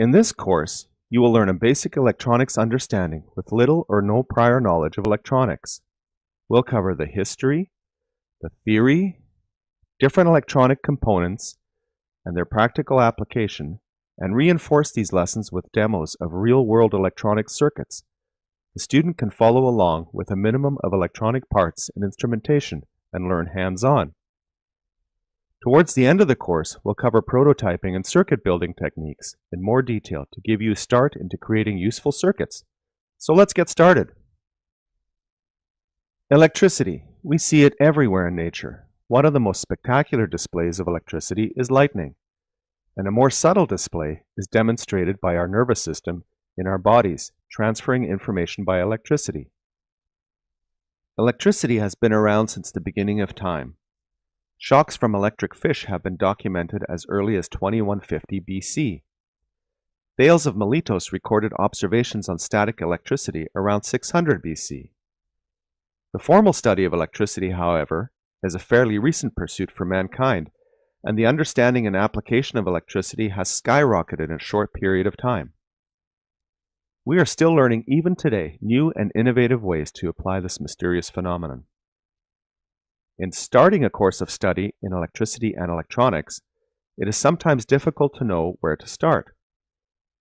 In this course, you will learn a basic electronics understanding with little or no prior knowledge of electronics. We'll cover the history, the theory, different electronic components, and their practical application, and reinforce these lessons with demos of real-world electronic circuits. The student can follow along with a minimum of electronic parts and instrumentation and learn hands-on. Towards the end of the course, we'll cover prototyping and circuit building techniques in more detail to give you a start into creating useful circuits. So let's get started. Electricity. We see it everywhere in nature. One of the most spectacular displays of electricity is lightning, and a more subtle display is demonstrated by our nervous system in our bodies, transferring information by electricity. Electricity has been around since the beginning of time. Shocks from electric fish have been documented as early as 2150 BC. Thales of Miletus recorded observations on static electricity around 600 BC. The formal study of electricity, however, is a fairly recent pursuit for mankind, and the understanding and application of electricity has skyrocketed in a short period of time. We are still learning even today new and innovative ways to apply this mysterious phenomenon. In starting a course of study in electricity and electronics, it is sometimes difficult to know where to start.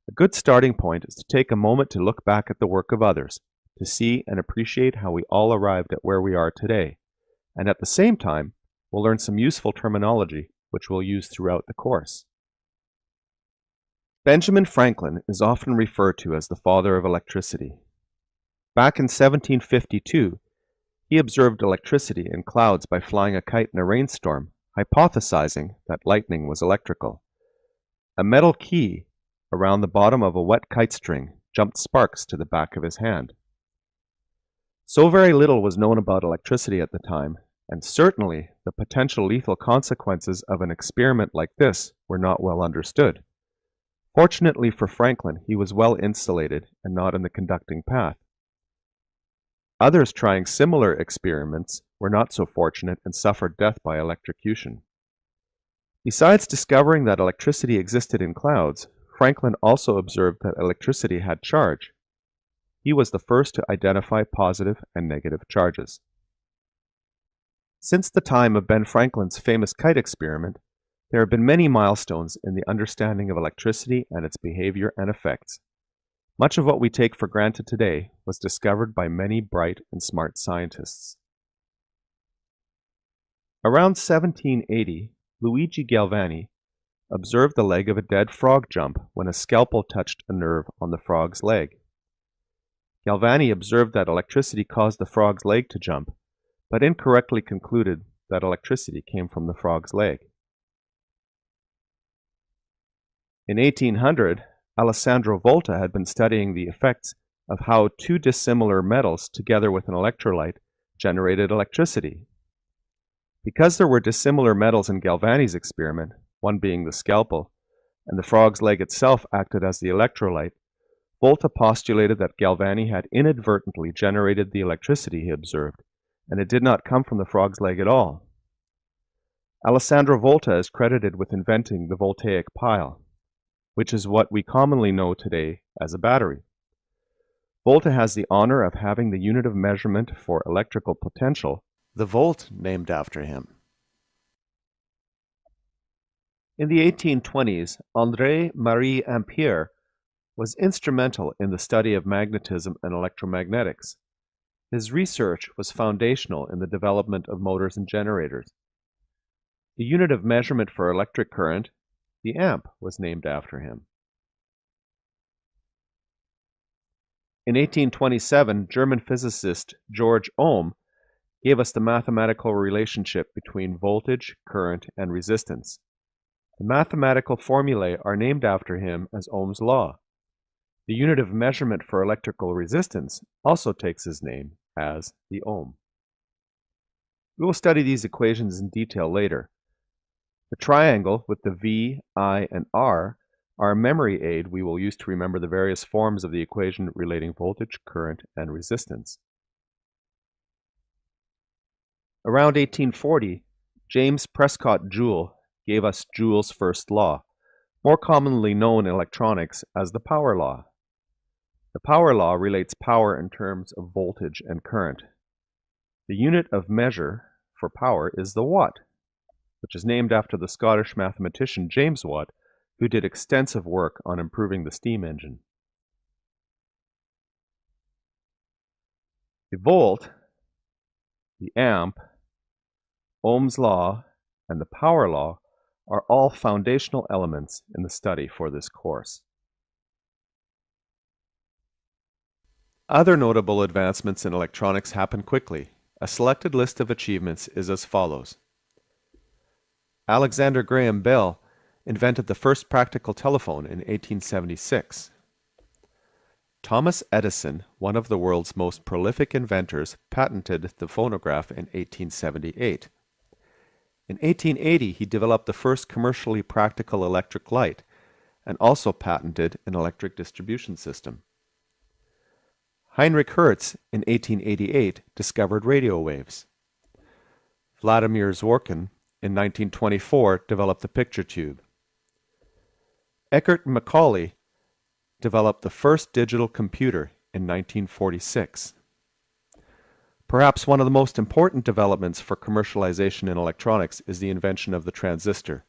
A good starting point is to take a moment to look back at the work of others, to see and appreciate how we all arrived at where we are today, and at the same time, we'll learn some useful terminology which we'll use throughout the course. Benjamin Franklin is often referred to as the father of electricity. Back in 1752, he observed electricity in clouds by flying a kite in a rainstorm, hypothesizing that lightning was electrical. A metal key around the bottom of a wet kite string jumped sparks to the back of his hand. So very little was known about electricity at the time, and certainly the potential lethal consequences of an experiment like this were not well understood. Fortunately for Franklin, he was well insulated and not in the conducting path. Others trying similar experiments were not so fortunate and suffered death by electrocution. Besides discovering that electricity existed in clouds, Franklin also observed that electricity had charge. He was the first to identify positive and negative charges. Since the time of Ben Franklin's famous kite experiment, there have been many milestones in the understanding of electricity and its behavior and effects. Much of what we take for granted today was discovered by many bright and smart scientists. Around 1780, Luigi Galvani observed the leg of a dead frog jump when a scalpel touched a nerve on the frog's leg. Galvani observed that electricity caused the frog's leg to jump, but incorrectly concluded that electricity came from the frog's leg. In 1800, Alessandro Volta had been studying the effects of how two dissimilar metals together with an electrolyte generated electricity. Because there were dissimilar metals in Galvani's experiment, one being the scalpel, and the frog's leg itself acted as the electrolyte, Volta postulated that Galvani had inadvertently generated the electricity he observed, and it did not come from the frog's leg at all. Alessandro Volta is credited with inventing the voltaic pile, which is what we commonly know today as a battery. Volta has the honor of having the unit of measurement for electrical potential, the volt, named after him. In the 1820s, André-Marie Ampère was instrumental in the study of magnetism and electromagnetics. His research was foundational in the development of motors and generators. The unit of measurement for electric current, the amp, was named after him. In 1827, German physicist George Ohm gave us the mathematical relationship between voltage, current, and resistance. The mathematical formulae are named after him as Ohm's law. The unit of measurement for electrical resistance also takes his name as the ohm. We will study these equations in detail later. The triangle with the V, I, and R are a memory aid we will use to remember the various forms of the equation relating voltage, current, and resistance. Around 1840, James Prescott Joule gave us Joule's first law, more commonly known in electronics as the power law. The power law relates power in terms of voltage and current. The unit of measure for power is the watt, which is named after the Scottish mathematician James Watt, who did extensive work on improving the steam engine. The volt, the amp, Ohm's law, and the power law are all foundational elements in the study for this course. Other notable advancements in electronics happen quickly. A selected list of achievements is as follows. Alexander Graham Bell invented the first practical telephone in 1876. Thomas Edison, one of the world's most prolific inventors, patented the phonograph in 1878. In 1880, he developed the first commercially practical electric light and also patented an electric distribution system. Heinrich Hertz in 1888 discovered radio waves. Vladimir Zworykin in 1924 developed the picture tube. Eckert and Macaulay developed the first digital computer in 1946. Perhaps one of the most important developments for commercialization in electronics is the invention of the transistor.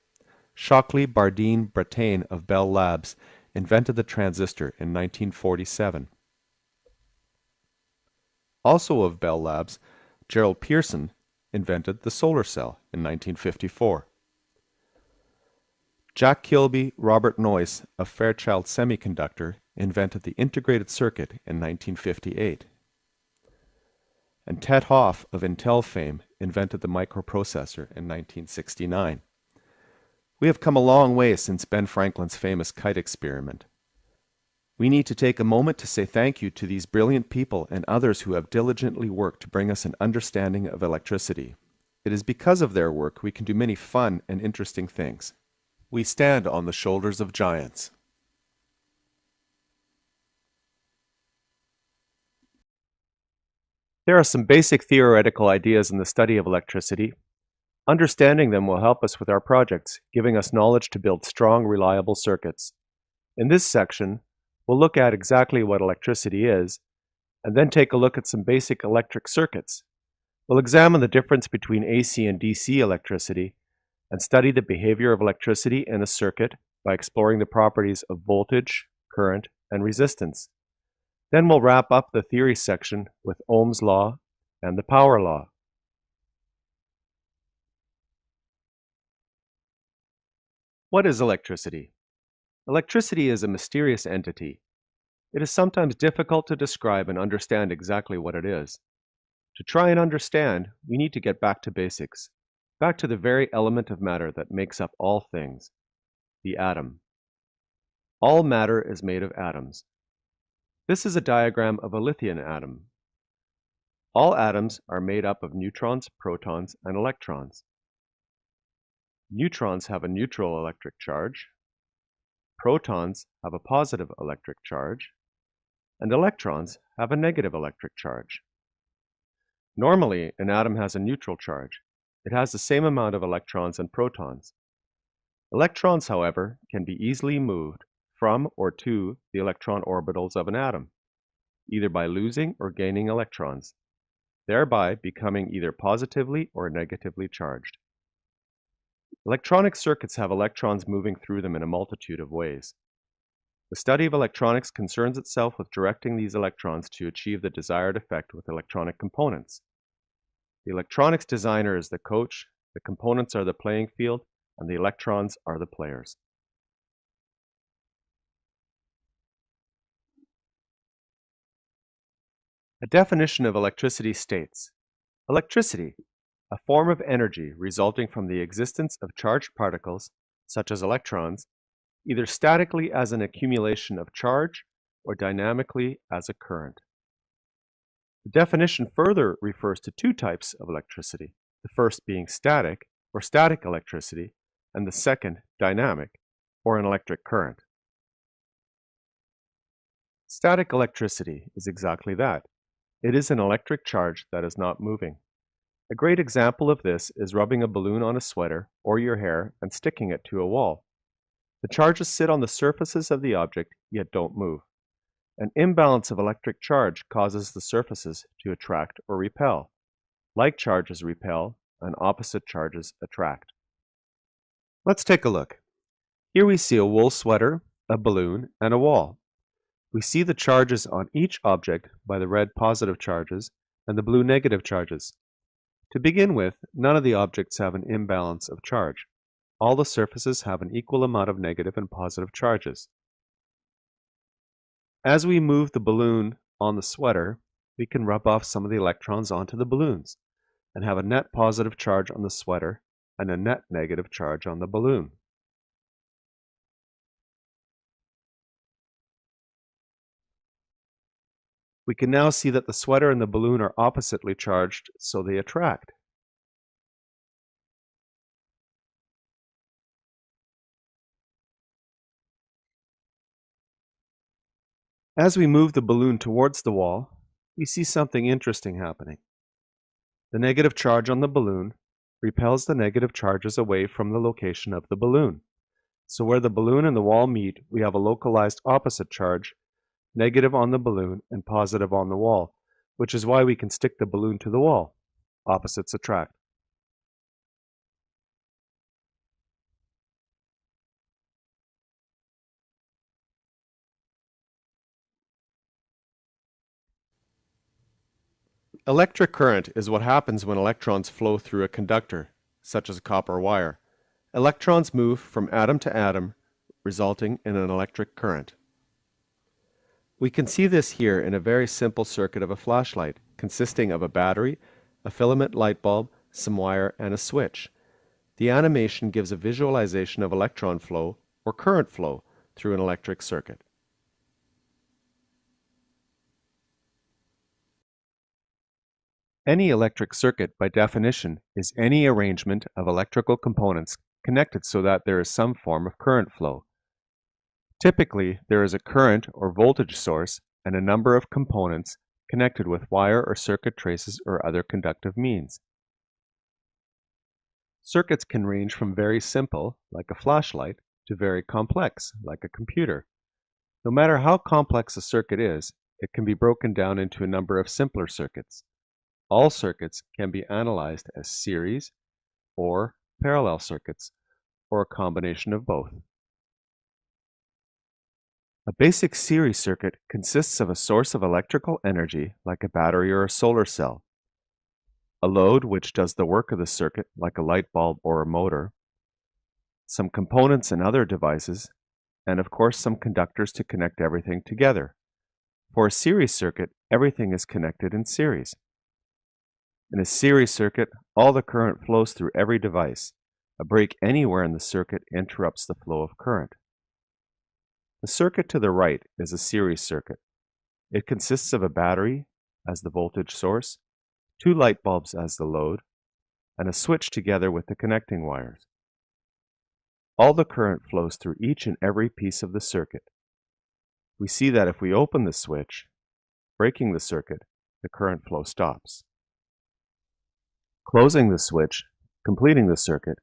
Shockley Bardeen Brattain of Bell Labs invented the transistor in 1947. Also of Bell Labs, Gerald Pearson invented the solar cell in 1954. Jack Kilby Robert Noyce of Fairchild Semiconductor invented the integrated circuit in 1958. And Ted Hoff of Intel fame invented the microprocessor in 1969. We have come a long way since Ben Franklin's famous kite experiment. We need to take a moment to say thank you to these brilliant people and others who have diligently worked to bring us an understanding of electricity. It is because of their work we can do many fun and interesting things. We stand on the shoulders of giants. There are some basic theoretical ideas in the study of electricity. Understanding them will help us with our projects, giving us knowledge to build strong, reliable circuits. In this section, we'll look at exactly what electricity is, and then take a look at some basic electric circuits. We'll examine the difference between AC and DC electricity, and study the behavior of electricity in a circuit by exploring the properties of voltage, current, and resistance. Then we'll wrap up the theory section with Ohm's law and the power law. What is electricity? Electricity is a mysterious entity. It is sometimes difficult to describe and understand exactly what it is. To try and understand, we need to get back to basics, back to the very element of matter that makes up all things, the atom. All matter is made of atoms. This is a diagram of a lithium atom. All atoms are made up of neutrons, protons, and electrons. Neutrons have a neutral electric charge, protons have a positive electric charge, and electrons have a negative electric charge. Normally, an atom has a neutral charge. It has the same amount of electrons and protons. Electrons, however, can be easily moved from or to the electron orbitals of an atom, either by losing or gaining electrons, thereby becoming either positively or negatively charged. Electronic circuits have electrons moving through them in a multitude of ways. The study of electronics concerns itself with directing these electrons to achieve the desired effect with electronic components. The electronics designer is the coach, the components are the playing field, and the electrons are the players. A definition of electricity states, electricity, a form of energy resulting from the existence of charged particles, such as electrons, either statically as an accumulation of charge or dynamically as a current. The definition further refers to two types of electricity, the first being static, or static electricity, and the second, dynamic, or an electric current. Static electricity is exactly that. It is an electric charge that is not moving. A great example of this is rubbing a balloon on a sweater or your hair and sticking it to a wall. The charges sit on the surfaces of the object, yet don't move. An imbalance of electric charge causes the surfaces to attract or repel. Like charges repel, and opposite charges attract. Let's take a look. Here we see a wool sweater, a balloon, and a wall. We see the charges on each object by the red positive charges and the blue negative charges. To begin with, none of the objects have an imbalance of charge. All the surfaces have an equal amount of negative and positive charges. As we move the balloon on the sweater, we can rub off some of the electrons onto the balloons and have a net positive charge on the sweater and a net negative charge on the balloon. We can now see that the sweater and the balloon are oppositely charged, so they attract. As we move the balloon towards the wall, we see something interesting happening. The negative charge on the balloon repels the negative charges away from the location of the balloon. So where the balloon and the wall meet, we have a localized opposite charge, negative on the balloon and positive on the wall, which is why we can stick the balloon to the wall. Opposites attract. Electric current is what happens when electrons flow through a conductor, such as a copper wire. Electrons move from atom to atom, resulting in an electric current. We can see this here in a very simple circuit of a flashlight, consisting of a battery, a filament light bulb, some wire, and a switch. The animation gives a visualization of electron flow or current flow through an electric circuit. Any electric circuit, by definition, is any arrangement of electrical components connected so that there is some form of current flow. Typically, there is a current or voltage source and a number of components connected with wire or circuit traces or other conductive means. Circuits can range from very simple, like a flashlight, to very complex, like a computer. No matter how complex a circuit is, it can be broken down into a number of simpler circuits. All circuits can be analyzed as series or parallel circuits, or a combination of both. A basic series circuit consists of a source of electrical energy, like a battery or a solar cell, a load which does the work of the circuit, like a light bulb or a motor, some components and other devices, and of course some conductors to connect everything together. For a series circuit, everything is connected in series. In a series circuit, all the current flows through every device. A break anywhere in the circuit interrupts the flow of current. The circuit to the right is a series circuit. It consists of a battery as the voltage source, two light bulbs as the load, and a switch together with the connecting wires. All the current flows through each and every piece of the circuit. We see that if we open the switch, breaking the circuit, the current flow stops. Closing the switch, completing the circuit,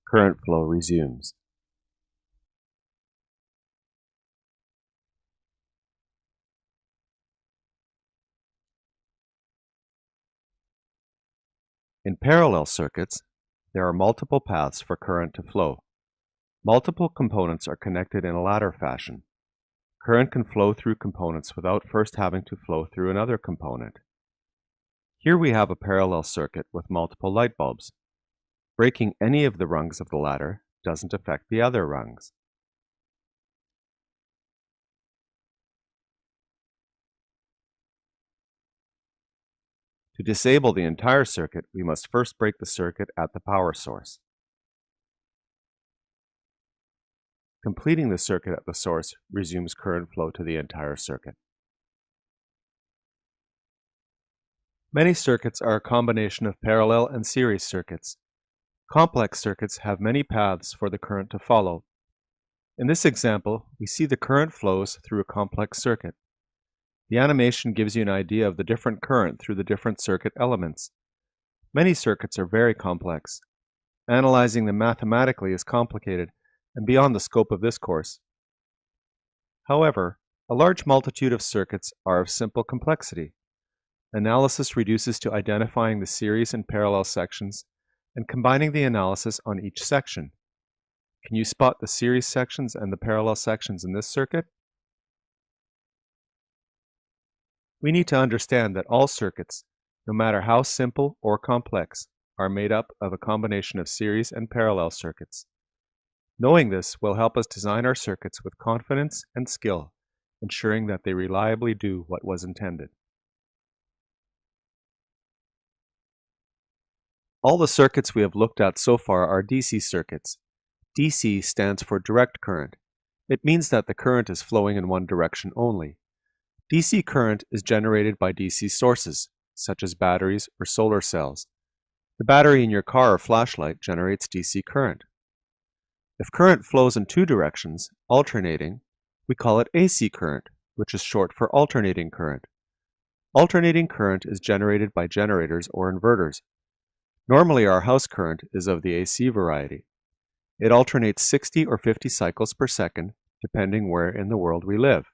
current flow resumes. In parallel circuits, there are multiple paths for current to flow. Multiple components are connected in a ladder fashion. Current can flow through components without first having to flow through another component. Here we have a parallel circuit with multiple light bulbs. Breaking any of the rungs of the ladder doesn't affect the other rungs. To disable the entire circuit, we must first break the circuit at the power source. Completing the circuit at the source resumes current flow to the entire circuit. Many circuits are a combination of parallel and series circuits. Complex circuits have many paths for the current to follow. In this example, we see the current flows through a complex circuit. The animation gives you an idea of the different current through the different circuit elements. Many circuits are very complex. Analyzing them mathematically is complicated, and beyond the scope of this course. However, a large multitude of circuits are of simple complexity. Analysis reduces to identifying the series and parallel sections and combining the analysis on each section. Can you spot the series sections and the parallel sections in this circuit? We need to understand that all circuits, no matter how simple or complex, are made up of a combination of series and parallel circuits. Knowing this will help us design our circuits with confidence and skill, ensuring that they reliably do what was intended. All the circuits we have looked at so far are DC circuits. DC stands for direct current. It means that the current is flowing in one direction only. DC current is generated by DC sources, such as batteries or solar cells. The battery in your car or flashlight generates DC current. If current flows in two directions, alternating, we call it AC current, which is short for alternating current. Alternating current is generated by generators or inverters. Normally, our house current is of the AC variety. It alternates 60 or 50 cycles per second, depending where in the world we live.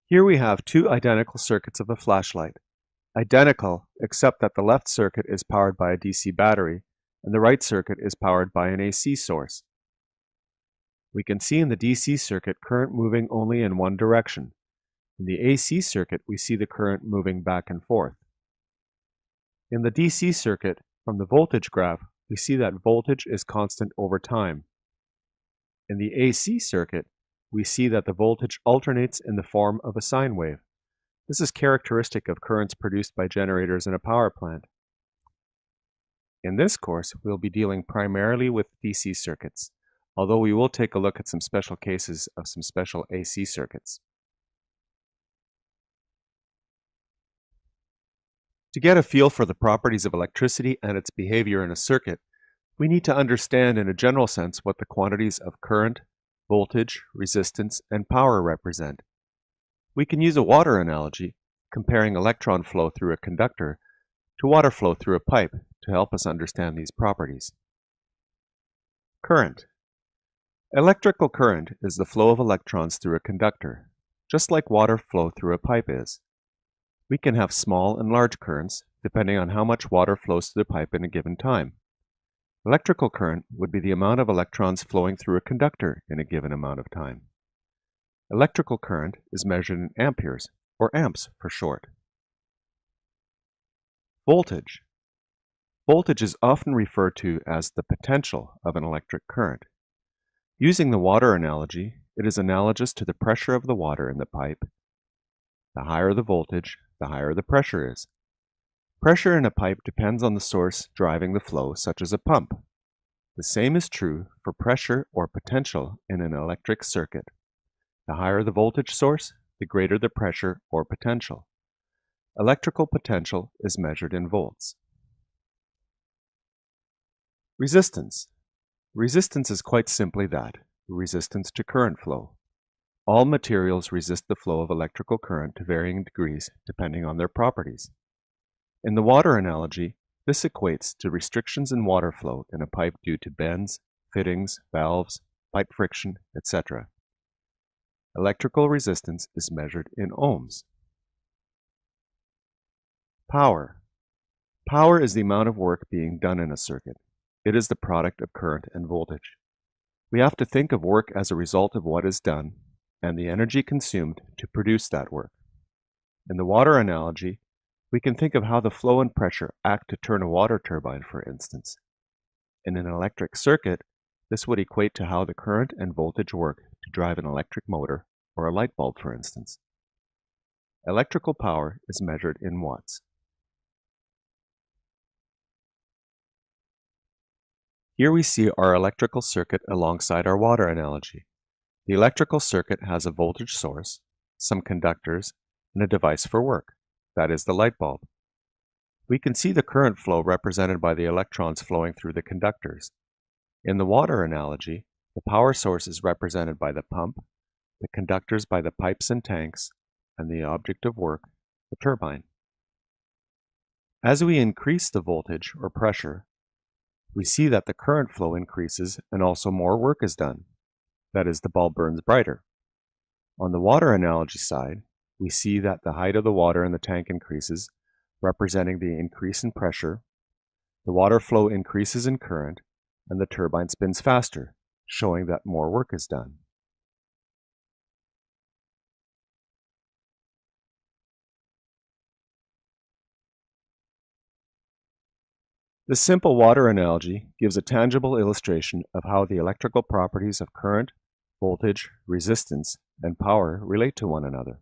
Here we have two identical circuits of a flashlight. Identical, except that the left circuit is powered by a DC battery, and the right circuit is powered by an AC source. We can see in the DC circuit current moving only in one direction. In the AC circuit, we see the current moving back and forth. In the DC circuit, from the voltage graph, we see that voltage is constant over time. In the AC circuit, we see that the voltage alternates in the form of a sine wave. This is characteristic of currents produced by generators in a power plant. In this course, we'll be dealing primarily with DC circuits, although we will take a look at some special cases of some special AC circuits. To get a feel for the properties of electricity and its behavior in a circuit, we need to understand in a general sense what the quantities of current, voltage, resistance, and power represent. We can use a water analogy, comparing electron flow through a conductor to water flow through a pipe to help us understand these properties. Current. Electrical current is the flow of electrons through a conductor, just like water flow through a pipe is. We can have small and large currents, depending on how much water flows through the pipe in a given time. Electrical current would be the amount of electrons flowing through a conductor in a given amount of time. Electrical current is measured in amperes, or amps for short. Voltage. Voltage is often referred to as the potential of an electric current. Using the water analogy, it is analogous to the pressure of the water in the pipe. The higher the voltage, the higher the pressure is. Pressure in a pipe depends on the source driving the flow, such as a pump. The same is true for pressure or potential in an electric circuit. The higher the voltage source, the greater the pressure or potential. Electrical potential is measured in volts. Resistance. Resistance is quite simply that, resistance to current flow. All materials resist the flow of electrical current to varying degrees depending on their properties. In the water analogy, this equates to restrictions in water flow in a pipe due to bends, fittings, valves, pipe friction, etc. Electrical resistance is measured in ohms. Power. Power is the amount of work being done in a circuit. It is the product of current and voltage. We have to think of work as a result of what is done and the energy consumed to produce that work. In the water analogy, we can think of how the flow and pressure act to turn a water turbine, for instance. In an electric circuit, this would equate to how the current and voltage work to drive an electric motor or a light bulb, for instance. Electrical power is measured in watts. Here we see our electrical circuit alongside our water analogy. The electrical circuit has a voltage source, some conductors, and a device for work. That is the light bulb. We can see the current flow represented by the electrons flowing through the conductors. In the water analogy, the power source is represented by the pump, the conductors by the pipes and tanks, and the object of work, the turbine. As we increase the voltage or pressure, we see that the current flow increases and also more work is done. That is, the bulb burns brighter. On the water analogy side, we see that the height of the water in the tank increases, representing the increase in pressure. The water flow increases in current, and the turbine spins faster, showing that more work is done. This simple water analogy gives a tangible illustration of how the electrical properties of current, voltage, resistance, and power relate to one another.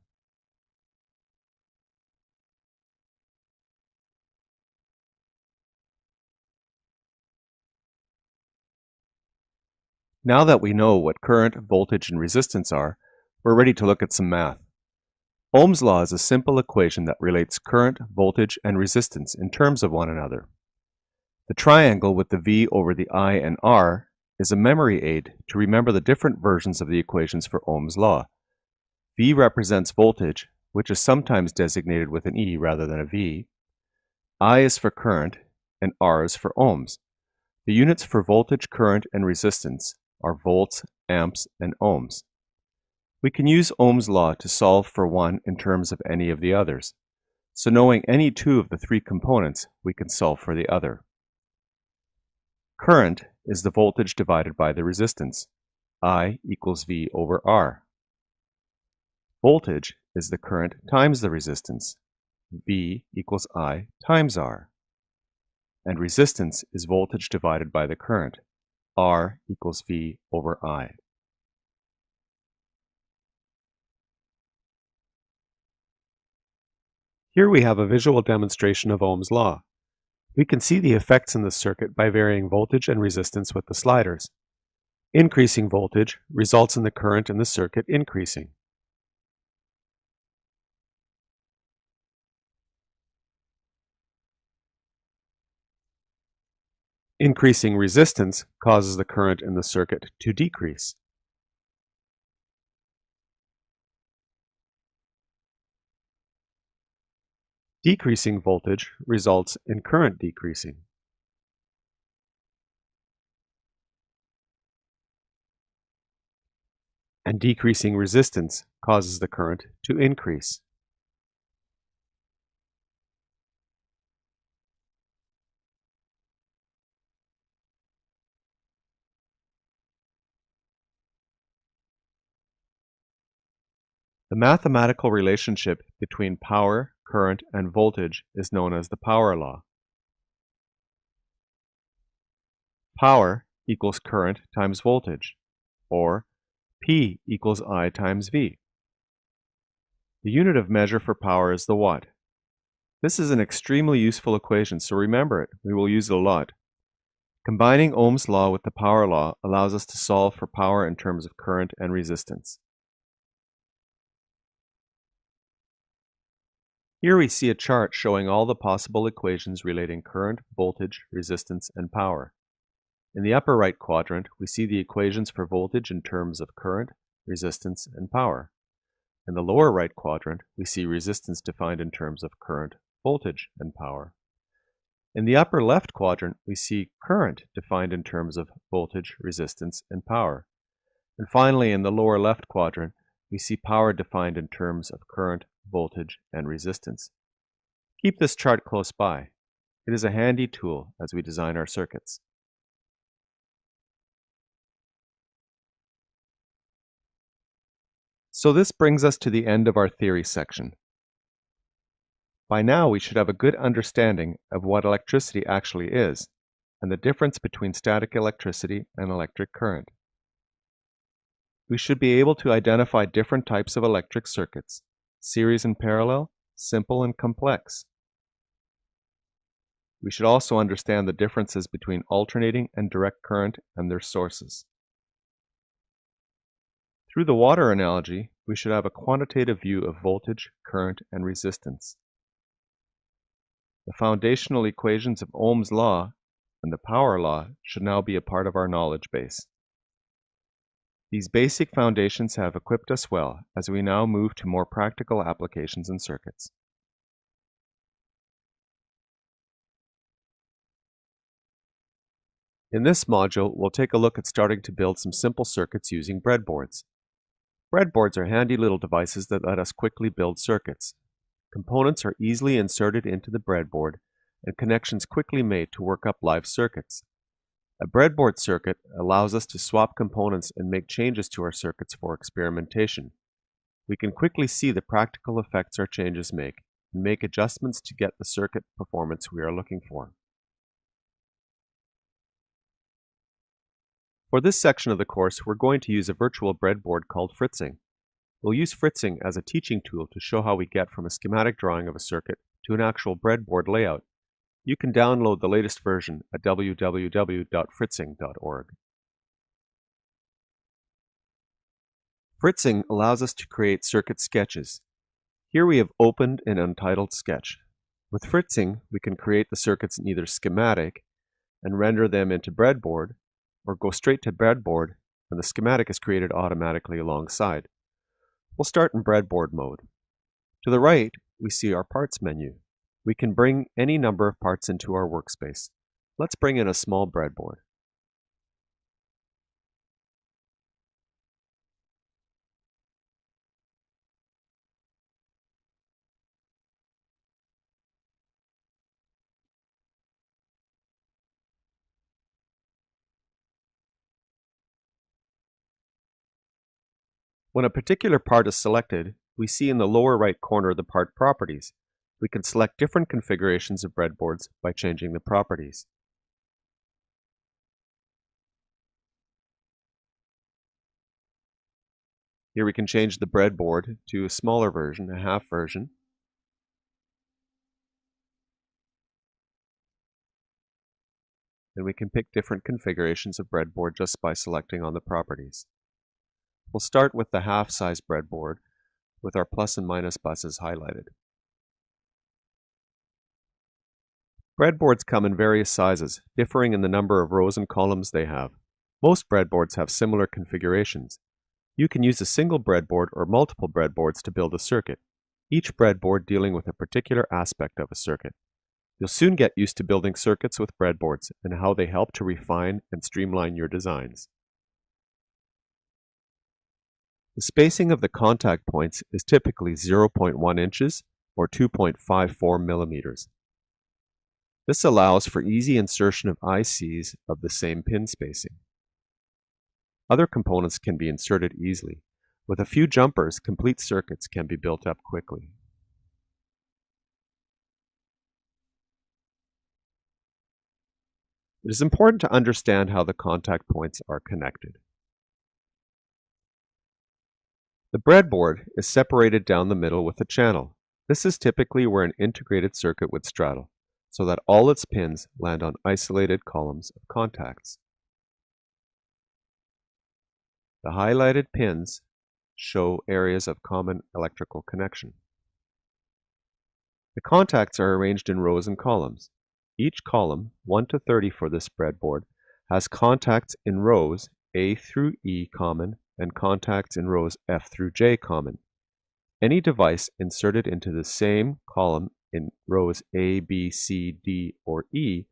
Now that we know what current, voltage, and resistance are, we're ready to look at some math. Ohm's law is a simple equation that relates current, voltage, and resistance in terms of one another. The triangle with the V over the I and R is a memory aid to remember the different versions of the equations for Ohm's law. V represents voltage, which is sometimes designated with an E rather than a V. I is for current, and R is for ohms. The units for voltage, current, and resistance are volts, amps, and ohms. We can use Ohm's law to solve for one in terms of any of the others. So knowing any two of the three components, we can solve for the other. Current is the voltage divided by the resistance. I equals V over R. Voltage is the current times the resistance. V equals I times R. And resistance is voltage divided by the current. R equals V over I. Here we have a visual demonstration of Ohm's law. We can see the effects in the circuit by varying voltage and resistance with the sliders. Increasing voltage results in the current in the circuit increasing. Increasing resistance causes the current in the circuit to decrease. Decreasing voltage results in current decreasing. And decreasing resistance causes the current to increase. The mathematical relationship between power, current, and voltage is known as the power law. Power equals current times voltage, or P equals I times V. The unit of measure for power is the watt. This is an extremely useful equation, so remember it. We will use it a lot. Combining Ohm's law with the power law allows us to solve for power in terms of current and resistance. Here we see a chart showing all the possible equations relating current, voltage, resistance, and power. In the upper right quadrant, we see the equations for voltage in terms of current, resistance, and power. In the lower right quadrant, we see resistance defined in terms of current, voltage, and power. In the upper left quadrant, we see current defined in terms of voltage, resistance, and power. And finally, in the lower left quadrant, we see power defined in terms of current, voltage, and resistance. Keep this chart close by. It is a handy tool as we design our circuits. So this brings us to the end of our theory section. By now we should have a good understanding of what electricity actually is, and the difference between static electricity and electric current. We should be able to identify different types of electric circuits: series and parallel, simple and complex. We should also understand the differences between alternating and direct current and their sources. Through the water analogy, we should have a quantitative view of voltage, current, and resistance. The foundational equations of Ohm's law and the power law should now be a part of our knowledge base. These basic foundations have equipped us well as we now move to more practical applications in circuits. In this module, we'll take a look at starting to build some simple circuits using breadboards. Breadboards are handy little devices that let us quickly build circuits. Components are easily inserted into the breadboard and connections quickly made to work up live circuits. A breadboard circuit allows us to swap components and make changes to our circuits for experimentation. We can quickly see the practical effects our changes make and make adjustments to get the circuit performance we are looking for. For this section of the course, we're going to use a virtual breadboard called Fritzing. We'll use Fritzing as a teaching tool to show how we get from a schematic drawing of a circuit to an actual breadboard layout. You can download the latest version at www.fritzing.org. Fritzing allows us to create circuit sketches. Here we have opened an untitled sketch. With Fritzing, we can create the circuits in either schematic and render them into breadboard, or go straight to breadboard and the schematic is created automatically alongside. We'll start in breadboard mode. To the right, we see our parts menu. We can bring any number of parts into our workspace. Let's bring in a small breadboard. When a particular part is selected, we see in the lower right corner the part properties. We can select different configurations of breadboards by changing the properties. Here we can change the breadboard to a smaller version, a half version. And we can pick different configurations of breadboard just by selecting on the properties. We'll start with the half-size breadboard with our plus and minus buses highlighted. Breadboards come in various sizes, differing in the number of rows and columns they have. Most breadboards have similar configurations. You can use a single breadboard or multiple breadboards to build a circuit, each breadboard dealing with a particular aspect of a circuit. You'll soon get used to building circuits with breadboards and how they help to refine and streamline your designs. The spacing of the contact points is typically 0.1 inches or 2.54 millimeters. This allows for easy insertion of ICs of the same pin spacing. Other components can be inserted easily. With a few jumpers, complete circuits can be built up quickly. It is important to understand how the contact points are connected. The breadboard is separated down the middle with a channel. This is typically where an integrated circuit would straddle, so that all its pins land on isolated columns of contacts. The highlighted pins show areas of common electrical connection. The contacts are arranged in rows and columns. Each column, 1 to 30 for this breadboard, has contacts in rows A through E common and contacts in rows F through J common. Any device inserted into the same column in rows A, B, C, D, or E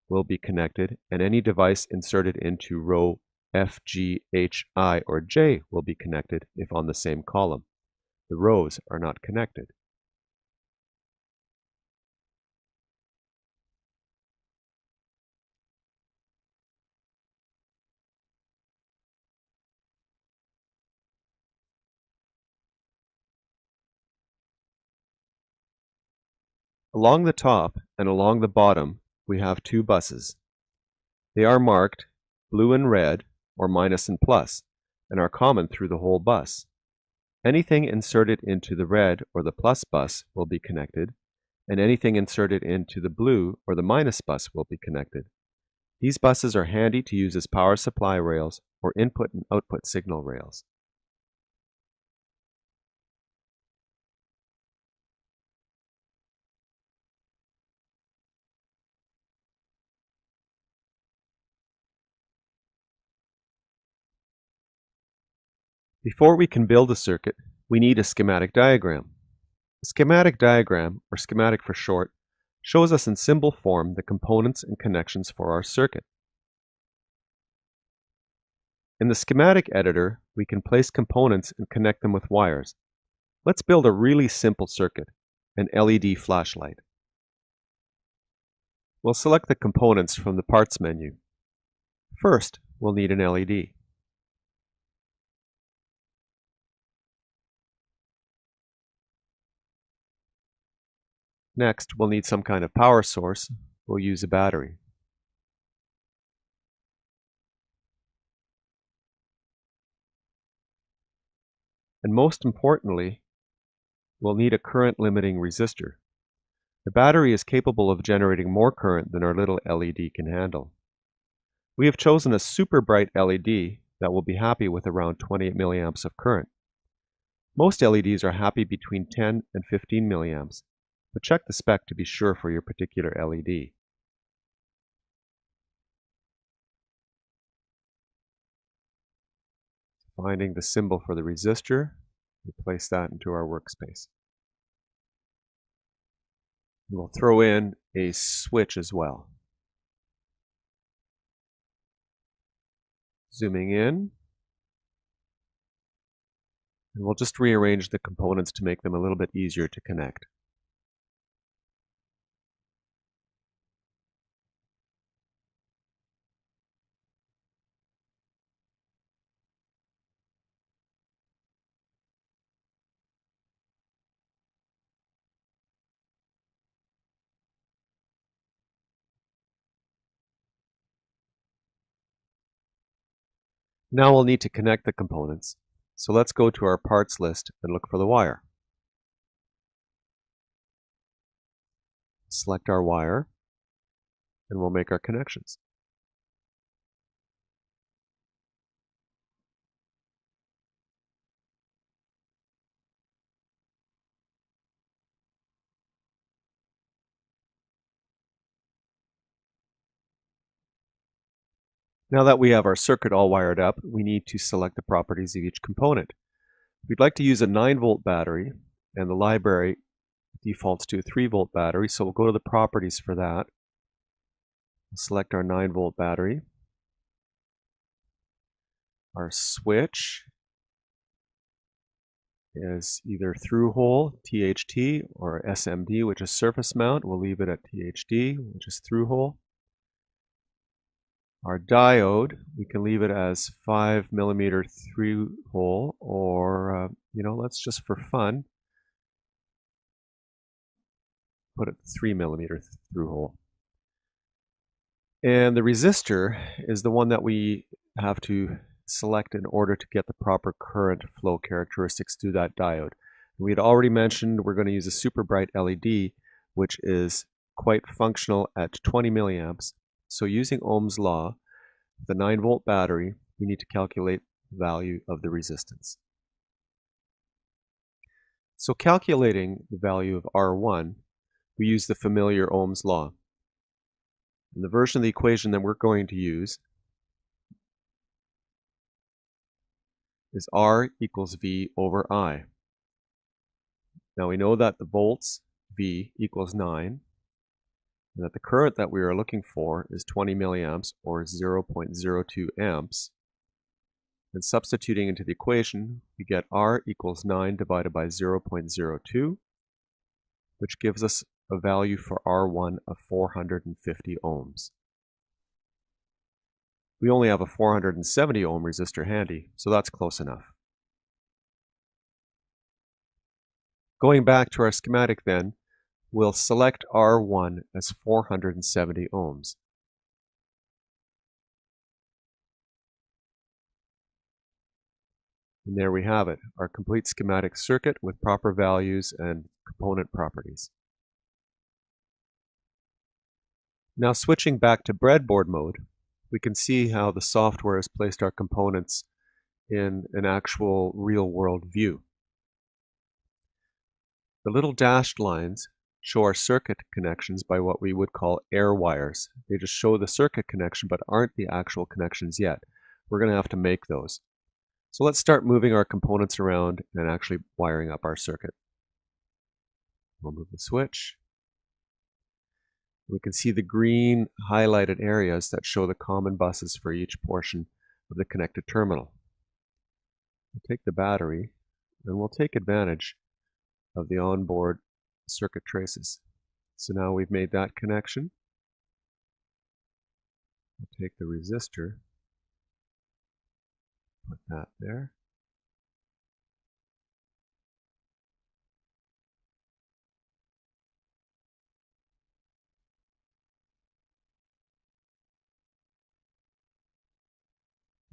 will be connected, and any device inserted into row F, G, H, I, or J will be connected if on the same column. The rows are not connected. Along the top and along the bottom, we have two buses. They are marked blue and red, or minus and plus, and are common through the whole bus. Anything inserted into the red or the plus bus will be connected, and anything inserted into the blue or the minus bus will be connected. These buses are handy to use as power supply rails or input and output signal rails. Before we can build a circuit, we need a schematic diagram. A schematic diagram, or schematic for short, shows us in symbol form the components and connections for our circuit. In the schematic editor, we can place components and connect them with wires. Let's build a really simple circuit, an LED flashlight. We'll select the components from the Parts menu. First, we'll need an LED. Next, we'll need some kind of power source. We'll use a battery. And most importantly, we'll need a current limiting resistor. The battery is capable of generating more current than our little LED can handle. We have chosen a super bright LED that will be happy with around 28 milliamps of current. Most LEDs are happy between 10 and 15 milliamps, but check the spec to be sure for your particular LED. Finding the symbol for the resistor, we place that into our workspace. We'll throw in a switch as well. Zooming in, and we'll just rearrange the components to make them a little bit easier to connect. Now we'll need to connect the components, so let's go to our parts list and look for the wire. Select our wire, and we'll make our connections. Now that we have our circuit all wired up, we need to select the properties of each component. We'd like to use a 9-volt battery, and the library defaults to a 3-volt battery, so we'll go to the properties for that. We'll select our 9-volt battery. Our switch is either through hole, THT, or SMD, which is surface mount. We'll leave it at THD, which is through hole. Our diode, we can leave it as 5 millimeter through hole, or, let's just for fun, put it 3 millimeter through hole. And the resistor is the one that we have to select in order to get the proper current flow characteristics through that diode. We had already mentioned we're going to use a super bright LED, which is quite functional at 20 milliamps. So using Ohm's law, the 9-volt battery, we need to calculate the value of the resistance. So calculating the value of R1, we use the familiar Ohm's law. And the version of the equation that we're going to use is R equals V over I. Now we know that the volts, V, equals 9, and that the current that we are looking for is 20 milliamps, or 0.02 amps. And substituting into the equation, we get R equals 9 divided by 0.02, which gives us a value for R1 of 450 ohms. We only have a 470 ohm resistor handy, so that's close enough. Going back to our schematic then, we'll select R1 as 470 ohms. And there we have it, our complete schematic circuit with proper values and component properties. Now switching back to breadboard mode, we can see how the software has placed our components in an actual real-world view. The little dashed lines show our circuit connections by what we would call air wires. They just show the circuit connection but aren't the actual connections yet. We're going to have to make those. So let's start moving our components around and actually wiring up our circuit. We'll move the switch. We can see the green highlighted areas that show the common buses for each portion of the connected terminal. We'll take the battery and we'll take advantage of the onboard circuit traces. So now we've made that connection. We'll take the resistor, put that there.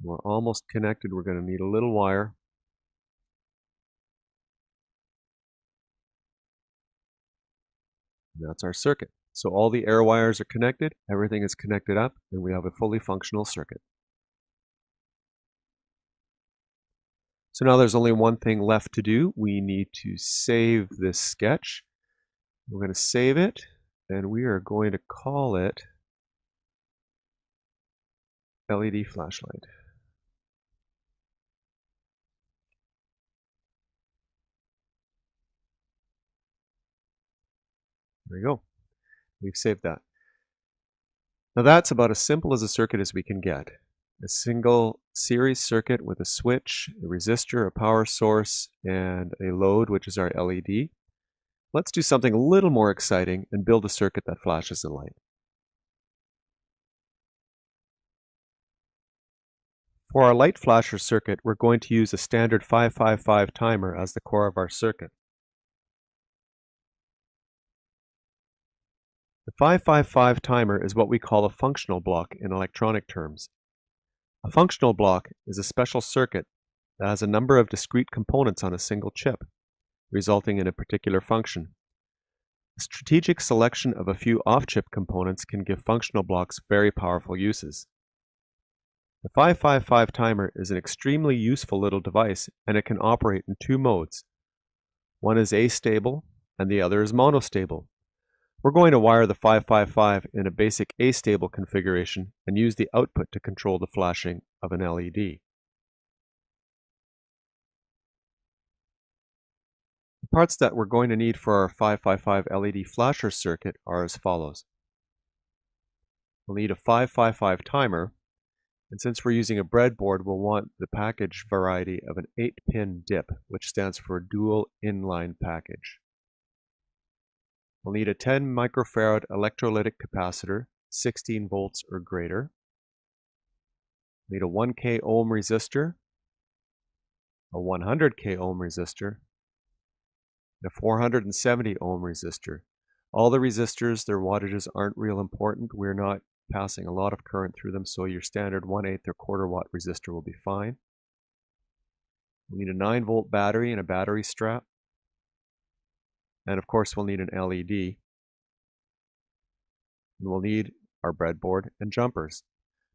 We're almost connected. We're going to need a little wire. And that's our circuit. So all the air wires are connected, everything is connected up, and we have a fully functional circuit. So now there's only one thing left to do. We need to save this sketch. We're going to save it, and we are going to call it LED flashlight. There we go. We've saved that. Now that's about as simple as a circuit as we can get. A single series circuit with a switch, a resistor, a power source, and a load, which is our LED. Let's do something a little more exciting and build a circuit that flashes the light. For our light flasher circuit, we're going to use a standard 555 timer as the core of our circuit. The 555 timer is what we call a functional block in electronic terms. A functional block is a special circuit that has a number of discrete components on a single chip, resulting in a particular function. A strategic selection of a few off-chip components can give functional blocks very powerful uses. The 555 timer is an extremely useful little device, and it can operate in two modes. One is astable, and the other is monostable. We're going to wire the 555 in a basic astable configuration and use the output to control the flashing of an LED. The parts that we're going to need for our 555 LED flasher circuit are as follows. We'll need a 555 timer, and since we're using a breadboard, we'll want the package variety of an 8-pin DIP, which stands for dual inline package. We'll need a 10 microfarad electrolytic capacitor, 16 volts or greater. We'll need a 1K ohm resistor, a 100K ohm resistor, and a 470 ohm resistor. All the resistors, their wattages aren't real important. We're not passing a lot of current through them, so your standard 1/8 or quarter watt resistor will be fine. We'll need a 9-volt battery and a battery strap. And of course, we'll need an LED. And we'll need our breadboard and jumpers.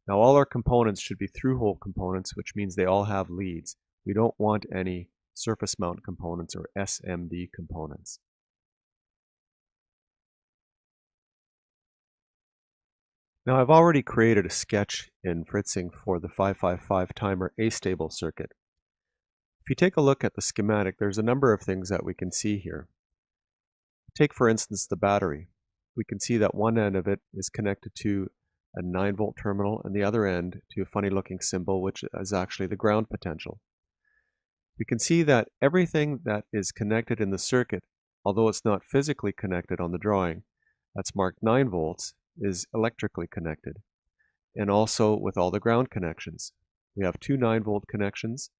Now all our components should be through-hole components, which means they all have leads. We don't want any surface mount components or SMD components. Now I've already created a sketch in Fritzing for the 555 timer astable circuit. If you take a look at the schematic, there's a number of things that we can see here. Take for instance the battery. We can see that one end of it is connected to a 9-volt terminal and the other end to a funny looking symbol, which is actually the ground potential. We can see that everything that is connected in the circuit, although it's not physically connected on the drawing, that's marked 9 volts, is electrically connected. And also with all the ground connections. We have 2 9-volt connections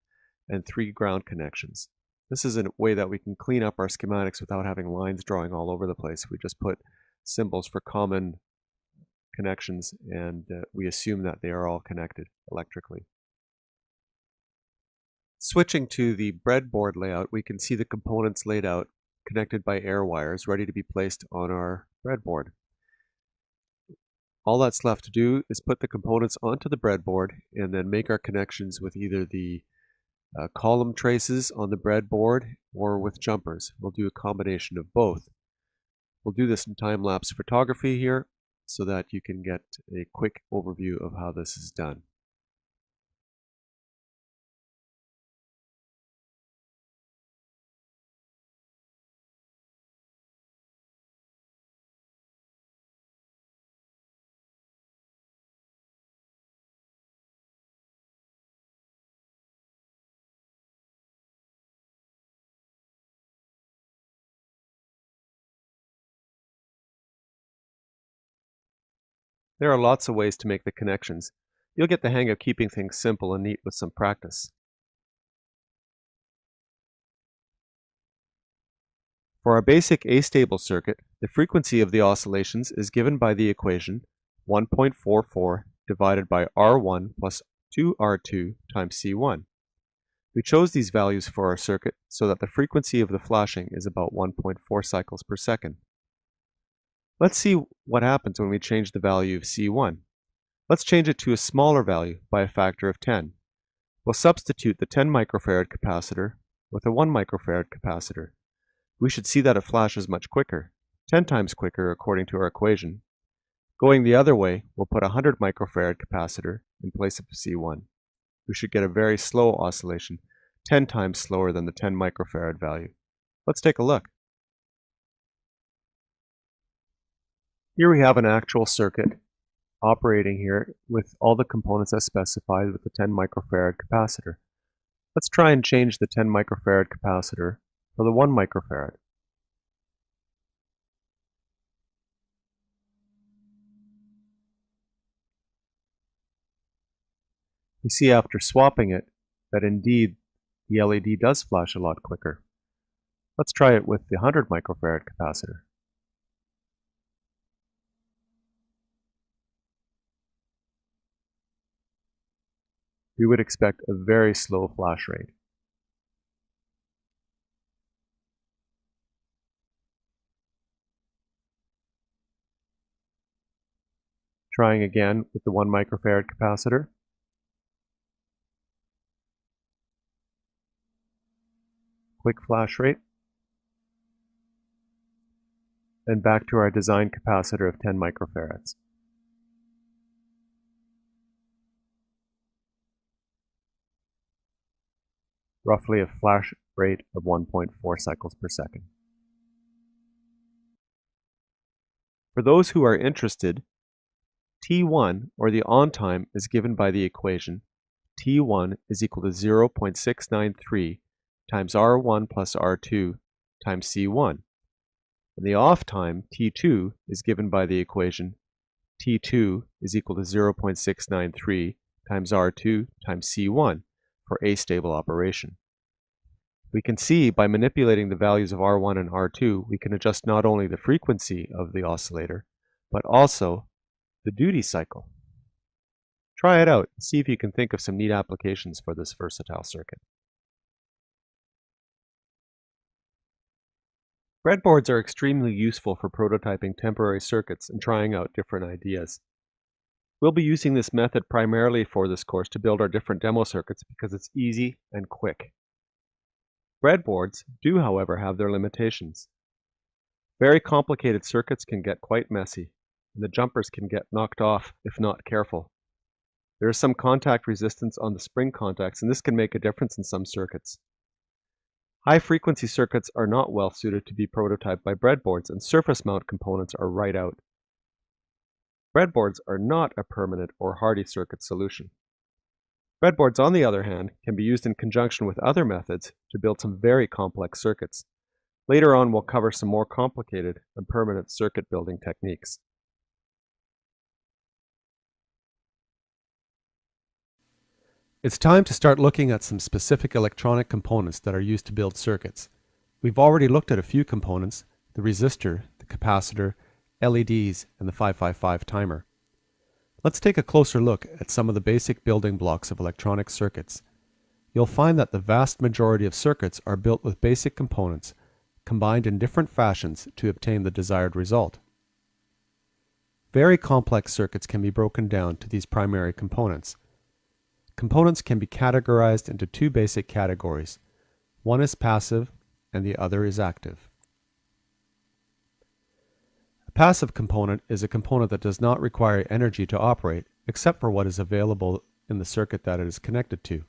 and 3 ground connections. This is a way that we can clean up our schematics without having lines drawing all over the place. We just put symbols for common connections and we assume that they are all connected electrically. Switching to the breadboard layout, we can see the components laid out, connected by air wires, ready to be placed on our breadboard. All that's left to do is put the components onto the breadboard and then make our connections with either the column traces on the breadboard or with jumpers. We'll do a combination of both. We'll do this in time-lapse photography here so that you can get a quick overview of how this is done. There are lots of ways to make the connections. You'll get the hang of keeping things simple and neat with some practice. For our basic astable circuit, the frequency of the oscillations is given by the equation 1.44 divided by R1 plus 2R2 times C1. We chose these values for our circuit so that the frequency of the flashing is about 1.4 cycles per second. Let's see what happens when we change the value of C1. Let's change it to a smaller value by a factor of 10. We'll substitute the 10 microfarad capacitor with a 1 microfarad capacitor. We should see that it flashes much quicker, 10 times quicker according to our equation. Going the other way, we'll put a 100 microfarad capacitor in place of C1. We should get a very slow oscillation, 10 times slower than the 10 microfarad value. Let's take a look. Here we have an actual circuit operating here with all the components as specified with the 10 microfarad capacitor. Let's try and change the 10 microfarad capacitor for the 1 microfarad. We see after swapping it that indeed the LED does flash a lot quicker. Let's try it with the 100 microfarad capacitor. We would expect a very slow flash rate. Trying again with the 1 microfarad capacitor. Quick flash rate. And back to our design capacitor of 10 microfarads. Roughly a flash rate of 1.4 cycles per second. For those who are interested, T1, or the on time, is given by the equation T1 is equal to 0.693 times R1 plus R2 times C1. And the off time, T2, is given by the equation T2 is equal to 0.693 times R2 times C1 for astable operation. We can see by manipulating the values of R1 and R2, we can adjust not only the frequency of the oscillator, but also the duty cycle. Try it out and see if you can think of some neat applications for this versatile circuit. Breadboards are extremely useful for prototyping temporary circuits and trying out different ideas. We'll be using this method primarily for this course to build our different demo circuits because it's easy and quick. Breadboards do, however, have their limitations. Very complicated circuits can get quite messy, and the jumpers can get knocked off if not careful. There is some contact resistance on the spring contacts, and this can make a difference in some circuits. High-frequency circuits are not well suited to be prototyped by breadboards, and surface mount components are right out. Breadboards are not a permanent or hardy circuit solution. Breadboards, on the other hand, can be used in conjunction with other methods to build some very complex circuits. Later on, we'll cover some more complicated and permanent circuit building techniques. It's time to start looking at some specific electronic components that are used to build circuits. We've already looked at a few components: the resistor, the capacitor, LEDs, and the 555 timer. Let's take a closer look at some of the basic building blocks of electronic circuits. You'll find that the vast majority of circuits are built with basic components, combined in different fashions to obtain the desired result. Very complex circuits can be broken down to these primary components. Components can be categorized into two basic categories. One is passive and the other is active. A passive component is a component that does not require energy to operate except for what is available in the circuit that it is connected to.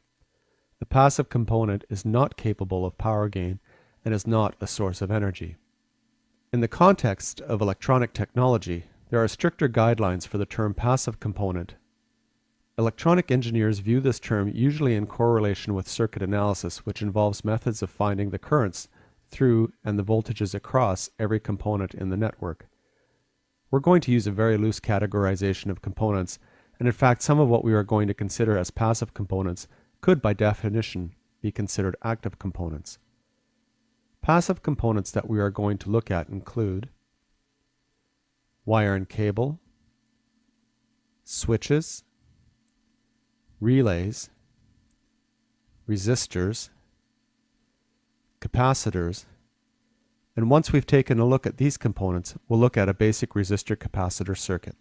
A passive component is not capable of power gain and is not a source of energy. In the context of electronic technology, there are stricter guidelines for the term passive component. Electronic engineers view this term usually in correlation with circuit analysis, which involves methods of finding the currents through and the voltages across every component in the network. We're going to use a very loose categorization of components, and in fact some of what we are going to consider as passive components could by definition be considered active components. Passive components that we are going to look at include wire and cable, switches, relays, resistors, capacitors, and once we've taken a look at these components, we'll look at a basic resistor-capacitor circuit.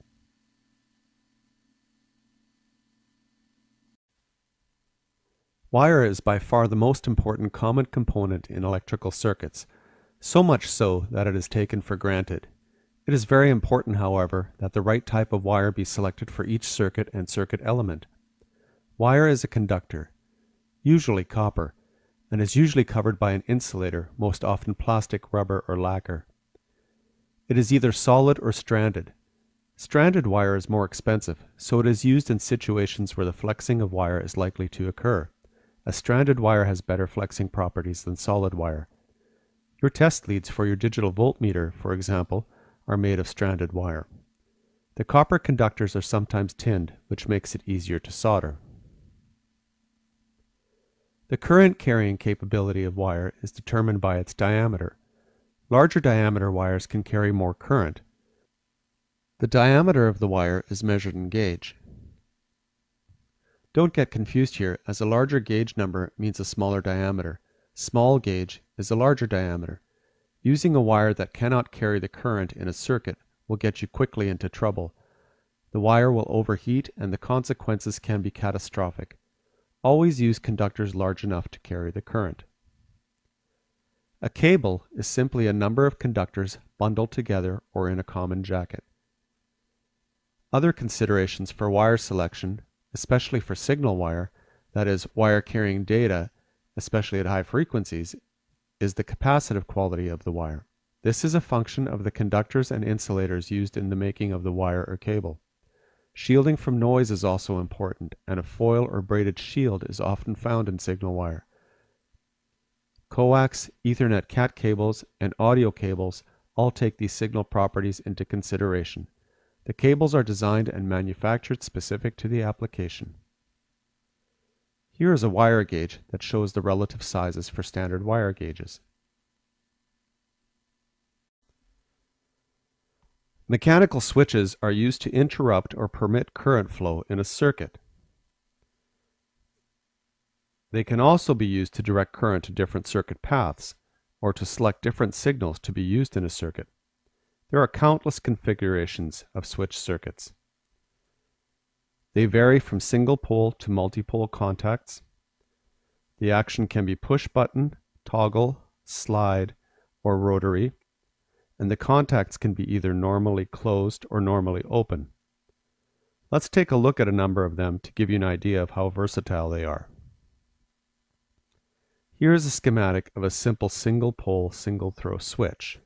Wire is by far the most important common component in electrical circuits, so much so that it is taken for granted. It is very important, however, that the right type of wire be selected for each circuit and circuit element. Wire is a conductor, usually copper, and is usually covered by an insulator, most often plastic, rubber, or lacquer. It is either solid or stranded. Stranded wire is more expensive, so it is used in situations where the flexing of wire is likely to occur. A stranded wire has better flexing properties than solid wire. Your test leads for your digital voltmeter, for example, are made of stranded wire. The copper conductors are sometimes tinned, which makes it easier to solder. The current carrying capability of wire is determined by its diameter. Larger diameter wires can carry more current. The diameter of the wire is measured in gauge. Don't get confused here, as a larger gauge number means a smaller diameter. Small gauge is a larger diameter. Using a wire that cannot carry the current in a circuit will get you quickly into trouble. The wire will overheat and the consequences can be catastrophic. Always use conductors large enough to carry the current. A cable is simply a number of conductors bundled together or in a common jacket. Other considerations for wire selection, especially for signal wire, that is, wire carrying data, especially at high frequencies, is the capacitive quality of the wire. This is a function of the conductors and insulators used in the making of the wire or cable. Shielding from noise is also important, and a foil or braided shield is often found in signal wire. Coax, Ethernet cat cables, and audio cables all take these signal properties into consideration. The cables are designed and manufactured specific to the application. Here is a wire gauge that shows the relative sizes for standard wire gauges. Mechanical switches are used to interrupt or permit current flow in a circuit. They can also be used to direct current to different circuit paths, or to select different signals to be used in a circuit. There are countless configurations of switch circuits. They vary from single pole to multi-pole contacts. The action can be push button, toggle, slide, or rotary, and the contacts can be either normally closed or normally open. Let's take a look at a number of them to give you an idea of how versatile they are. Here is a schematic of a simple single-pole, single-throw switch.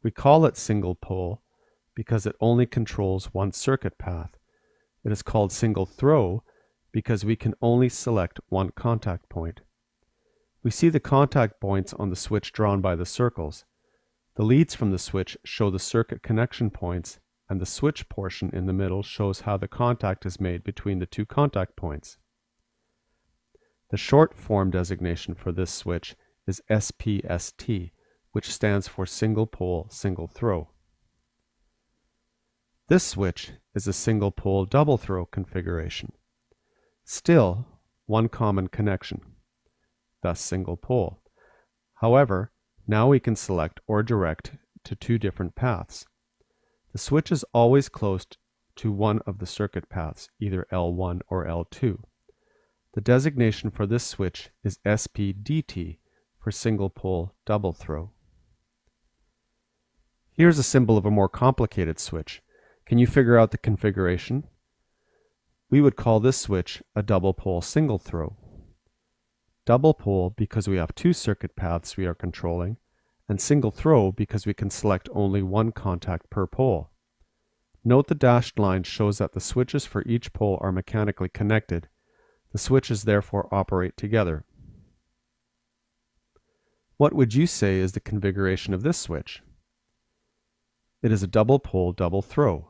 We call it single-pole because it only controls one circuit path. It is called single-throw because we can only select one contact point. We see the contact points on the switch drawn by the circles. The leads from the switch show the circuit connection points, and the switch portion in the middle shows how the contact is made between the two contact points. The short form designation for this switch is SPST, which stands for single pole, single throw. This switch is a single pole, double throw configuration. Still, one common connection, thus single pole. However, now we can select or direct to two different paths. The switch is always close to one of the circuit paths, either L1 or L2. The designation for this switch is SPDT for single pole double throw. Here's a symbol of a more complicated switch. Can you figure out the configuration? We would call this switch a double pole single throw. Double pole because we have two circuit paths we are controlling, and single throw because we can select only one contact per pole. Note the dashed line shows that the switches for each pole are mechanically connected. The switches therefore operate together. What would you say is the configuration of this switch? It is a double pole, double throw.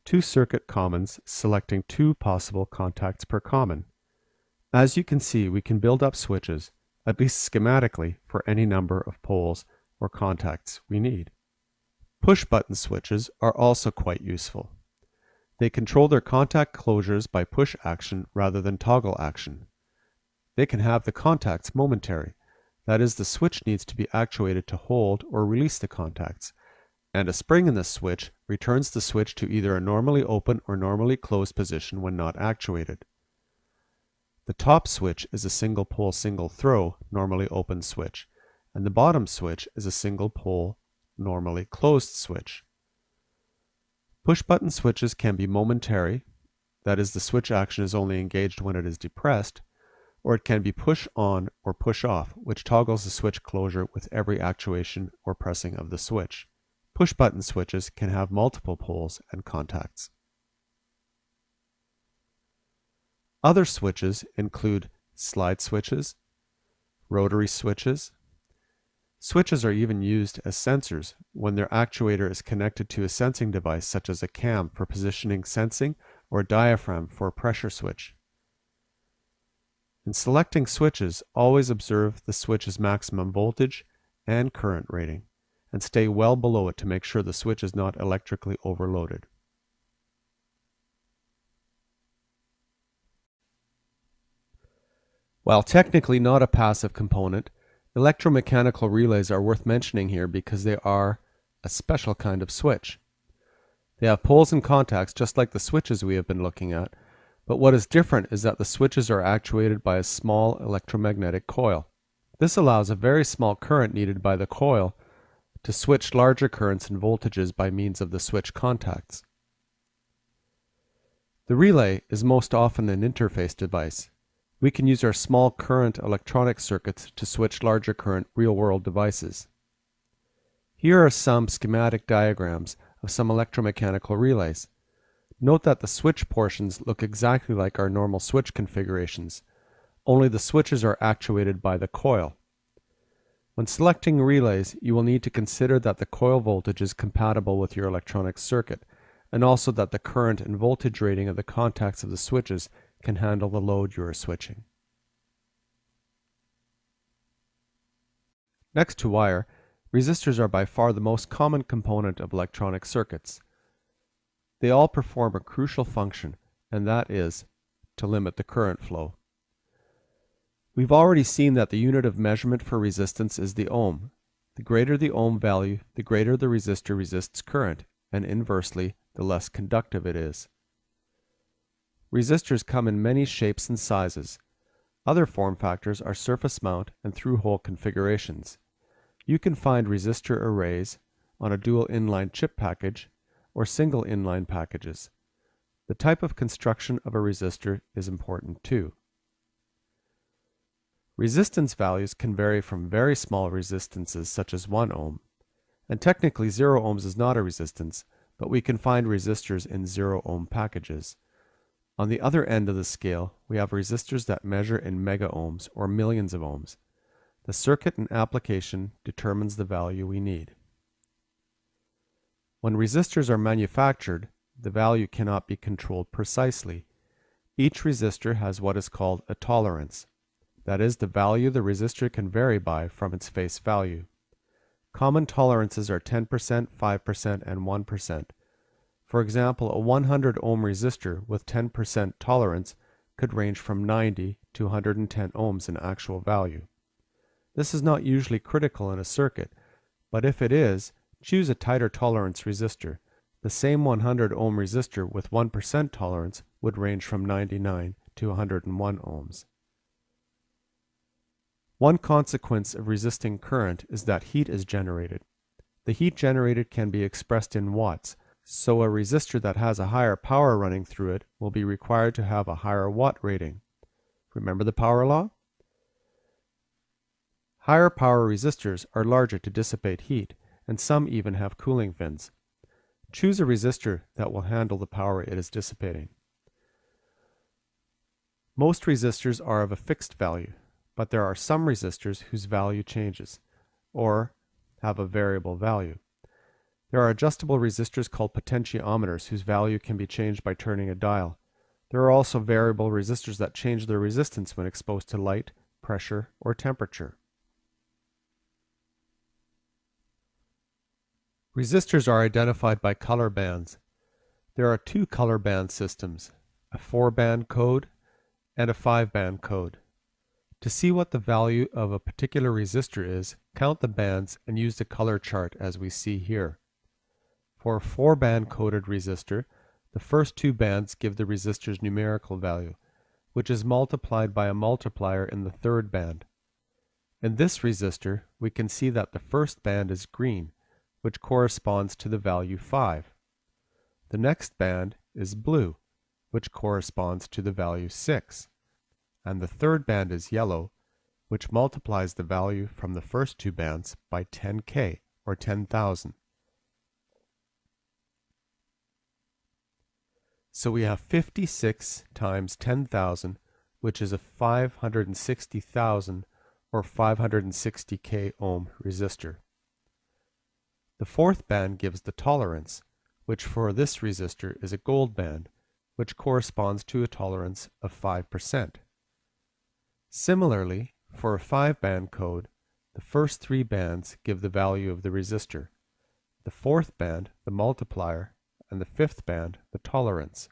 Two circuit commons selecting two possible contacts per common. As you can see, we can build up switches, at least schematically, for any number of poles or contacts we need. Push-button switches are also quite useful. They control their contact closures by push action rather than toggle action. They can have the contacts momentary, that is, the switch needs to be actuated to hold or release the contacts, and a spring in the switch returns the switch to either a normally open or normally closed position when not actuated. The top switch is a single pole, single throw, normally open switch, and the bottom switch is a single pole, normally closed switch. Push-button switches can be momentary, that is, the switch action is only engaged when it is depressed, or it can be push on or push off, which toggles the switch closure with every actuation or pressing of the switch. Push-button switches can have multiple poles and contacts. Other switches include slide switches, rotary switches. Switches are even used as sensors when their actuator is connected to a sensing device such as a cam for positioning sensing or a diaphragm for a pressure switch. In selecting switches, always observe the switch's maximum voltage and current rating, and stay well below it to make sure the switch is not electrically overloaded. While technically not a passive component, electromechanical relays are worth mentioning here because they are a special kind of switch. They have poles and contacts just like the switches we have been looking at, but what is different is that the switches are actuated by a small electromagnetic coil. This allows a very small current needed by the coil to switch larger currents and voltages by means of the switch contacts. The relay is most often an interface device. We can use our small current electronic circuits to switch larger current real-world devices. Here are some schematic diagrams of some electromechanical relays. Note that the switch portions look exactly like our normal switch configurations, only the switches are actuated by the coil. When selecting relays, you will need to consider that the coil voltage is compatible with your electronic circuit, and also that the current and voltage rating of the contacts of the switches can handle the load you are switching. Next to wire, resistors are by far the most common component of electronic circuits. They all perform a crucial function, and that is to limit the current flow. We've already seen that the unit of measurement for resistance is the ohm. The greater the ohm value, the greater the resistor resists current, and inversely, the less conductive it is. Resistors come in many shapes and sizes. Other form factors are surface mount and through-hole configurations. You can find resistor arrays on a dual inline chip package or single inline packages. The type of construction of a resistor is important too. Resistance values can vary from very small resistances such as 1 ohm, and technically 0 ohms is not a resistance, but we can find resistors in 0 ohm packages. On the other end of the scale, we have resistors that measure in mega ohms or millions of ohms. The circuit and application determines the value we need. When resistors are manufactured, the value cannot be controlled precisely. Each resistor has what is called a tolerance. That is the value the resistor can vary by from its face value. Common tolerances are 10%, 5%, and 1%. For example, a 100 ohm resistor with 10% tolerance could range from 90 to 110 ohms in actual value. This is not usually critical in a circuit, but if it is, choose a tighter tolerance resistor. The same 100 ohm resistor with 1% tolerance would range from 99 to 101 ohms. One consequence of resisting current is that heat is generated. The heat generated can be expressed in watts, so a resistor that has a higher power running through it will be required to have a higher watt rating. Remember the power law? Higher power resistors are larger to dissipate heat, and some even have cooling fins. Choose a resistor that will handle the power it is dissipating. Most resistors are of a fixed value, but there are some resistors whose value changes, or have a variable value. There are adjustable resistors called potentiometers whose value can be changed by turning a dial. There are also variable resistors that change their resistance when exposed to light, pressure, or temperature. Resistors are identified by color bands. There are two color band systems, a 4-band code and a 5-band code. To see what the value of a particular resistor is, count the bands and use the color chart as we see here. For a 4-band coded resistor, the first two bands give the resistor's numerical value, which is multiplied by a multiplier in the third band. In this resistor, we can see that the first band is green, which corresponds to the value 5. The next band is blue, which corresponds to the value 6. And the third band is yellow, which multiplies the value from the first two bands by 10K, or 10,000. So we have 56 times 10,000, which is a 560,000 or 560K ohm resistor. The fourth band gives the tolerance, which for this resistor is a gold band, which corresponds to a tolerance of 5%. Similarly, for a 5-band code, the first three bands give the value of the resistor, the fourth band the multiplier, and the fifth band the tolerance.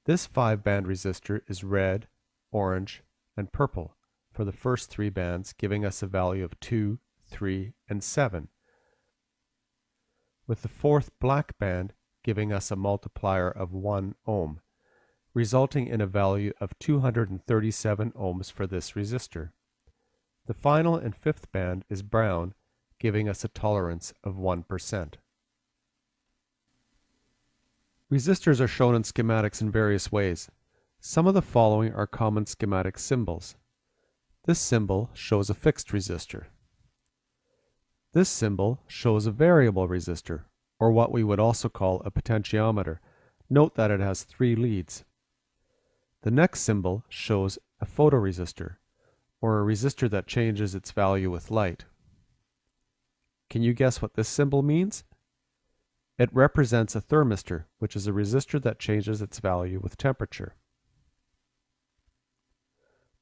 This 5-band resistor is red, orange, and purple for the first three bands, giving us a value of 2, 3, and 7, with the fourth black band giving us a multiplier of 1 ohm, resulting in a value of 237 ohms for this resistor. The final and fifth band is brown, giving us a tolerance of 1%. Resistors are shown in schematics in various ways. Some of the following are common schematic symbols. This symbol shows a fixed resistor. This symbol shows a variable resistor, or what we would also call a potentiometer. Note that it has 3 leads. The next symbol shows a photoresistor, or a resistor that changes its value with light. Can you guess what this symbol means? It represents a thermistor, which is a resistor that changes its value with temperature.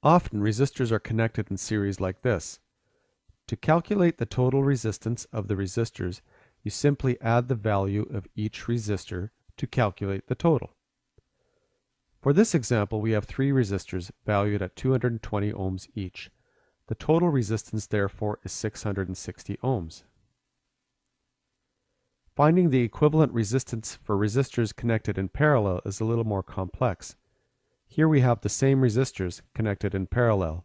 Often resistors are connected in series like this. To calculate the total resistance of the resistors, you simply add the value of each resistor to calculate the total. For this example, we have 3 resistors valued at 220 ohms each. The total resistance, therefore, is 660 ohms. Finding the equivalent resistance for resistors connected in parallel is a little more complex. Here we have the same resistors connected in parallel.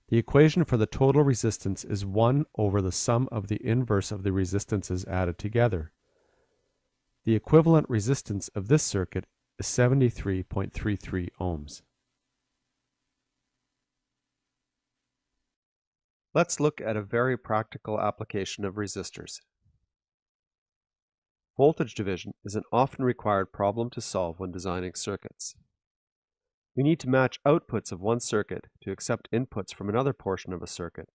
The equation for the total resistance is 1 over the sum of the inverse of the resistances added together. The equivalent resistance of this circuit is 73.33 ohms. Let's look at a very practical application of resistors. Voltage division is an often required problem to solve when designing circuits. We need to match outputs of one circuit to accept inputs from another portion of a circuit.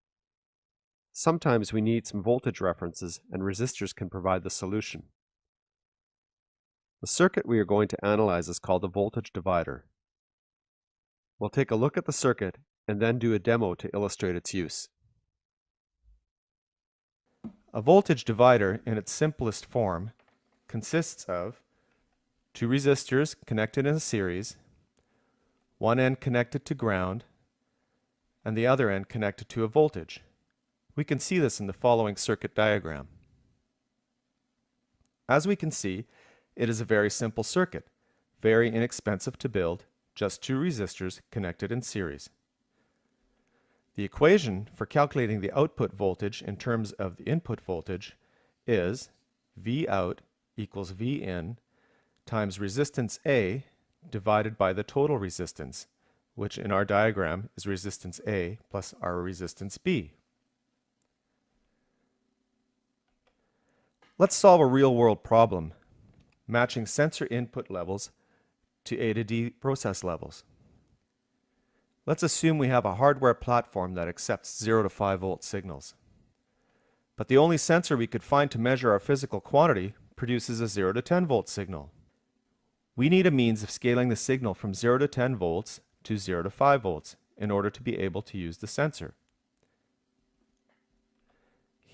Sometimes we need some voltage references, and resistors can provide the solution. The circuit we are going to analyze is called a voltage divider. We'll take a look at the circuit and then do a demo to illustrate its use. A voltage divider, in its simplest form, consists of 2 resistors connected in a series, one end connected to ground, and the other end connected to a voltage. We can see this in the following circuit diagram. As we can see, it is a very simple circuit, very inexpensive to build, just 2 resistors connected in series. The equation for calculating the output voltage in terms of the input voltage is V out equals V in times resistance A divided by the total resistance, which in our diagram is resistance A plus our resistance B. Let's solve a real-world problem, matching sensor input levels to A to D process levels. Let's assume we have a hardware platform that accepts 0 to 5 volt signals. But the only sensor we could find to measure our physical quantity produces a 0 to 10 volt signal. We need a means of scaling the signal from 0 to 10 volts to 0 to 5 volts in order to be able to use the sensor.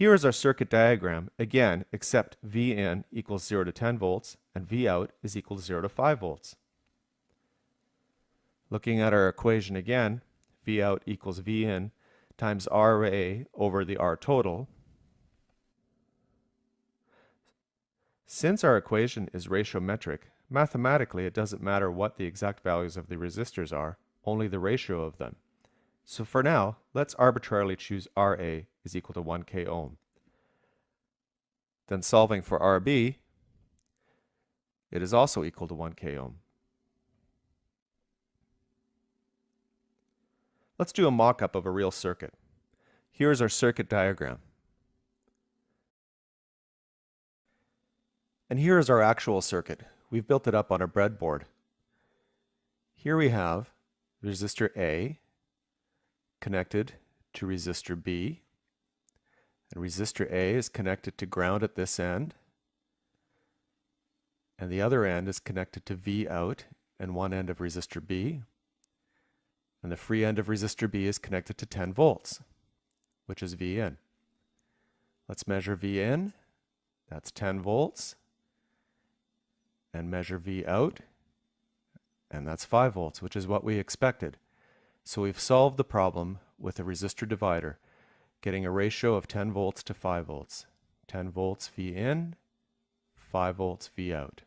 Here is our circuit diagram, again, except V in equals 0 to 10 volts and V out is equal to 0 to 5 volts. Looking at our equation again, V out equals V in times RA over the R total. Since our equation is ratiometric, mathematically it doesn't matter what the exact values of the resistors are, only the ratio of them. So for now, let's arbitrarily choose RA is equal to 1 k ohm. Then solving for RB, it is also equal to 1 k ohm. Let's do a mock-up of a real circuit. Here is our circuit diagram. And here is our actual circuit. We've built it up on a breadboard. Here we have resistor A connected to resistor B. And resistor A is connected to ground at this end. And the other end is connected to V out and one end of resistor B. And the free end of resistor B is connected to 10 volts, which is V in. Let's measure V in. That's 10 volts. And measure V out. And that's 5 volts, which is what we expected. So we've solved the problem with a resistor divider, getting a ratio of 10 volts to 5 volts. 10 volts V in, 5 volts V out.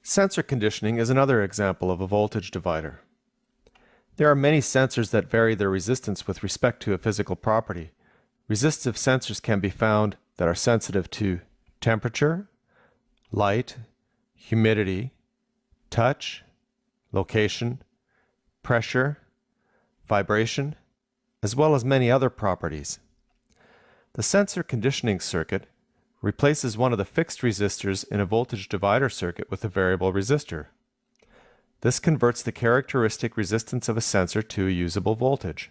Sensor conditioning is another example of a voltage divider. There are many sensors that vary their resistance with respect to a physical property. Resistive sensors can be found that are sensitive to temperature, light, humidity, touch, location, pressure, vibration, as well as many other properties. The sensor conditioning circuit replaces one of the fixed resistors in a voltage divider circuit with a variable resistor. This converts the characteristic resistance of a sensor to a usable voltage.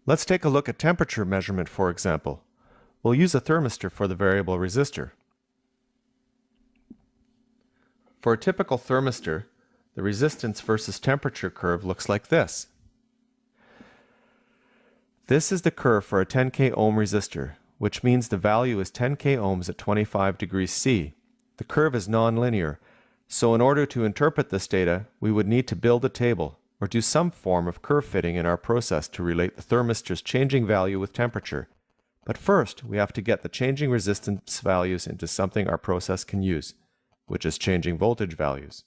Let's take a look at temperature measurement, for example. We'll use a thermistor for the variable resistor. For a typical thermistor, the resistance versus temperature curve looks like this. This is the curve for a 10 k ohm resistor, which means the value is 10 k ohms at 25 degrees C. The curve is nonlinear, so in order to interpret this data, we would need to build a table or do some form of curve fitting in our process to relate the thermistor's changing value with temperature. But first, we have to get the changing resistance values into something our process can use, which is changing voltage values.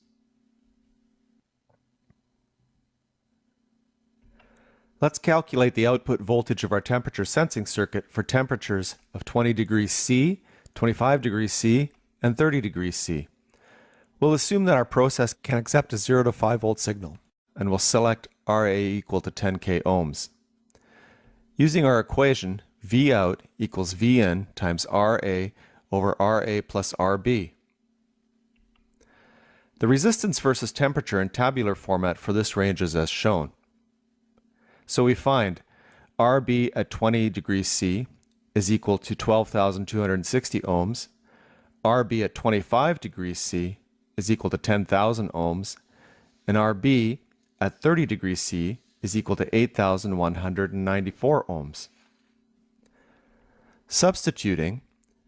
Let's calculate the output voltage of our temperature sensing circuit for temperatures of 20 degrees C, 25 degrees C, and 30 degrees C. We'll assume that our process can accept a 0 to 5 volt signal, and we'll select RA equal to 10 k ohms. Using our equation, V out equals V in times RA over RA plus RB. The resistance versus temperature in tabular format for this range is as shown. So we find RB at 20 degrees C is equal to 12,260 ohms, RB at 25 degrees C is equal to 10,000 ohms, and RB at 30 degrees C is equal to 8,194 ohms. Substituting,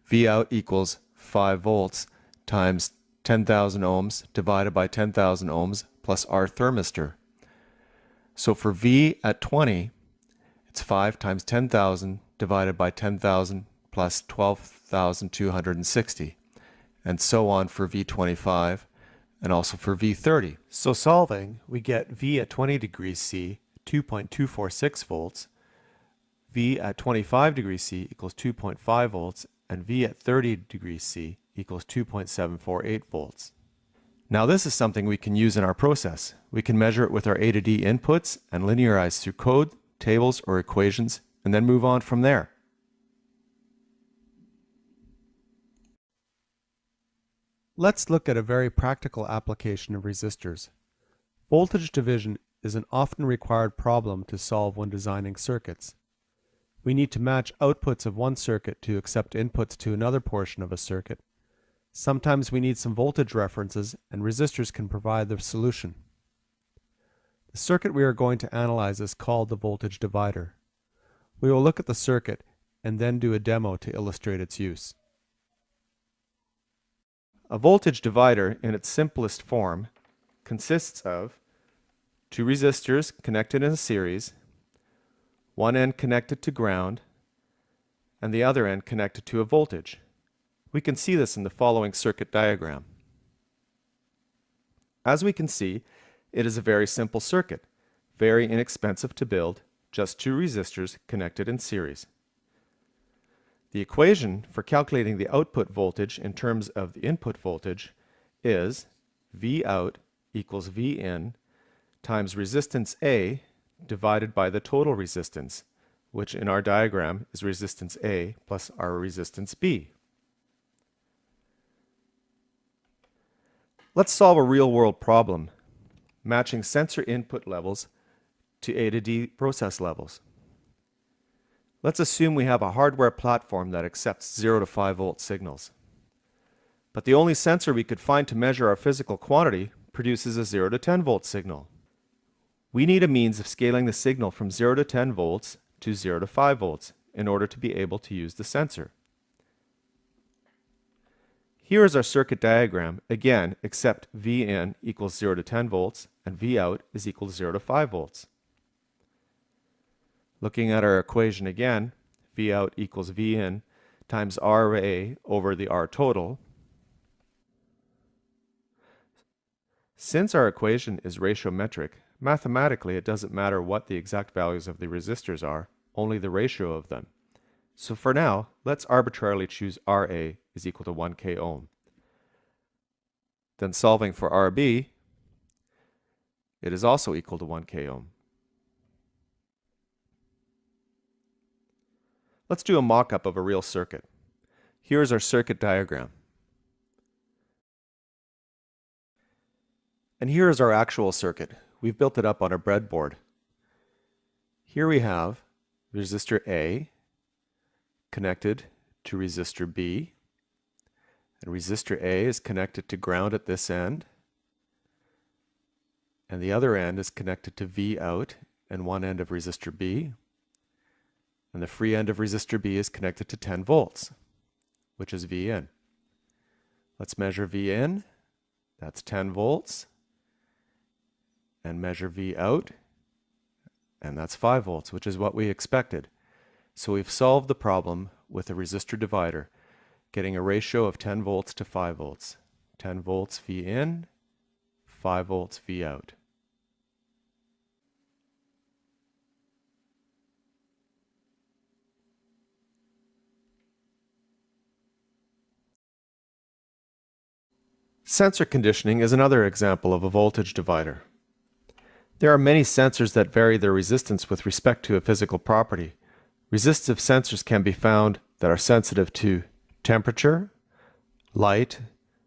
V out equals 5 volts times 10,000 ohms divided by 10,000 ohms plus our thermistor. So for V at 20, it's 5 times 10,000 divided by 10,000 plus 12,260, and so on for V25 and also for V30. So solving, we get V at 20 degrees C, 2.246 volts, V at 25 degrees C equals 2.5 volts, and V at 30 degrees C equals 2.748 volts. Now this is something we can use in our process. We can measure it with our A to D inputs and linearize through code, tables, or equations, and then move on from there. Let's look at a very practical application of resistors. Voltage division is an often required problem to solve when designing circuits. We need to match outputs of one circuit to accept inputs to another portion of a circuit. Sometimes we need some voltage references, and resistors can provide the solution. The circuit we are going to analyze is called the voltage divider. We will look at the circuit and then do a demo to illustrate its use. A voltage divider, in its simplest form, consists of two resistors connected in a series, one end connected to ground, and the other end connected to a voltage. We can see this in the following circuit diagram. As we can see, it is a very simple circuit, very inexpensive to build, just two resistors connected in series. The equation for calculating the output voltage in terms of the input voltage is V out equals V in times resistance A divided by the total resistance, which in our diagram is resistance A plus our resistance B. Let's solve a real-world problem, matching sensor input levels to A to D process levels. Let's assume we have a hardware platform that accepts 0 to 5 volt signals. But the only sensor we could find to measure our physical quantity produces a 0 to 10 volt signal. We need a means of scaling the signal from 0 to 10 volts to 0 to 5 volts in order to be able to use the sensor. Here is our circuit diagram, again, except V in equals 0 to 10 volts and V out is equal to 0 to 5 volts. Looking at our equation again, V out equals V in times RA over the R total. Since our equation is ratiometric, mathematically it doesn't matter what the exact values of the resistors are, only the ratio of them. So for now, let's arbitrarily choose RA is equal to 1 k ohm. Then solving for RB, it is also equal to 1 k ohm. Let's do a mock-up of a real circuit. Here is our circuit diagram. And here is our actual circuit. We've built it up on a breadboard. Here we have resistor A connected to resistor B. And resistor A is connected to ground at this end. And the other end is connected to V out and one end of resistor B. And the free end of resistor B is connected to 10 volts, which is V in. Let's measure V in. That's 10 volts. And measure V out. And that's 5 volts, which is what we expected. So we've solved the problem with a resistor divider, getting a ratio of 10 volts to 5 volts. 10 volts V in, 5 volts V out. Sensor conditioning is another example of a voltage divider. There are many sensors that vary their resistance with respect to a physical property. Resistive sensors can be found that are sensitive to temperature, light,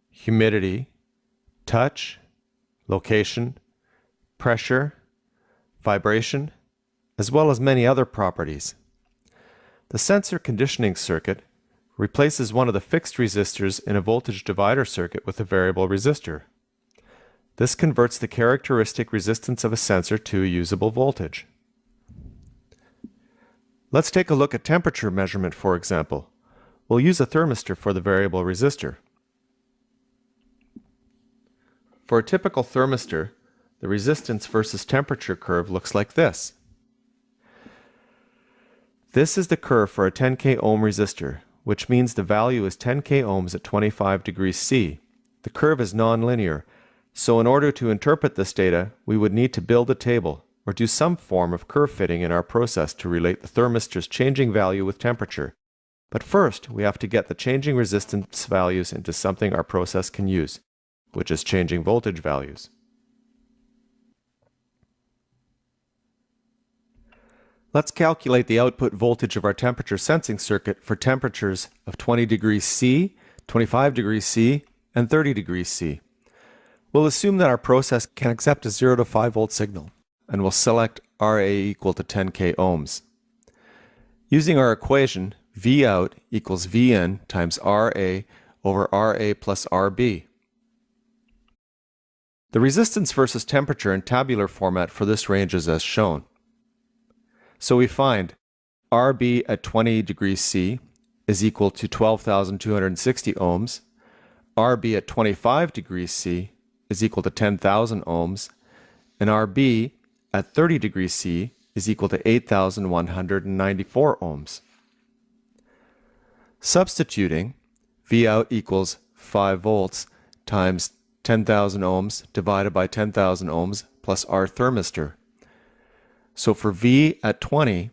humidity, touch, location, pressure, vibration, as well as many other properties. The sensor conditioning circuit replaces one of the fixed resistors in a voltage divider circuit with a variable resistor. This converts the characteristic resistance of a sensor to a usable voltage. Let's take a look at temperature measurement, for example. We'll use a thermistor for the variable resistor. For a typical thermistor, the resistance versus temperature curve looks like this. This is the curve for a 10 k ohm resistor, which means the value is 10 k ohms at 25 degrees C. The curve is nonlinear, so in order to interpret this data, we would need to build a table or do some form of curve fitting in our process to relate the thermistor's changing value with temperature. But first, we have to get the changing resistance values into something our process can use, which is changing voltage values. Let's calculate the output voltage of our temperature sensing circuit for temperatures of 20 degrees C, 25 degrees C, and 30 degrees C. We'll assume that our process Can accept a 0 to 5 volt signal. and we'll select Ra equal to 10k ohms. Using our equation, V out equals Vn times Ra over Ra plus Rb. The resistance versus temperature in tabular format for this range is as shown. So we find Rb at 20 degrees C is equal to 12,260 ohms, Rb at 25 degrees C is equal to 10,000 ohms, and Rb at 30 degrees C is equal to 8,194 ohms. Substituting, V out equals 5 volts times 10,000 ohms divided by 10,000 ohms plus R thermistor. So for V at 20,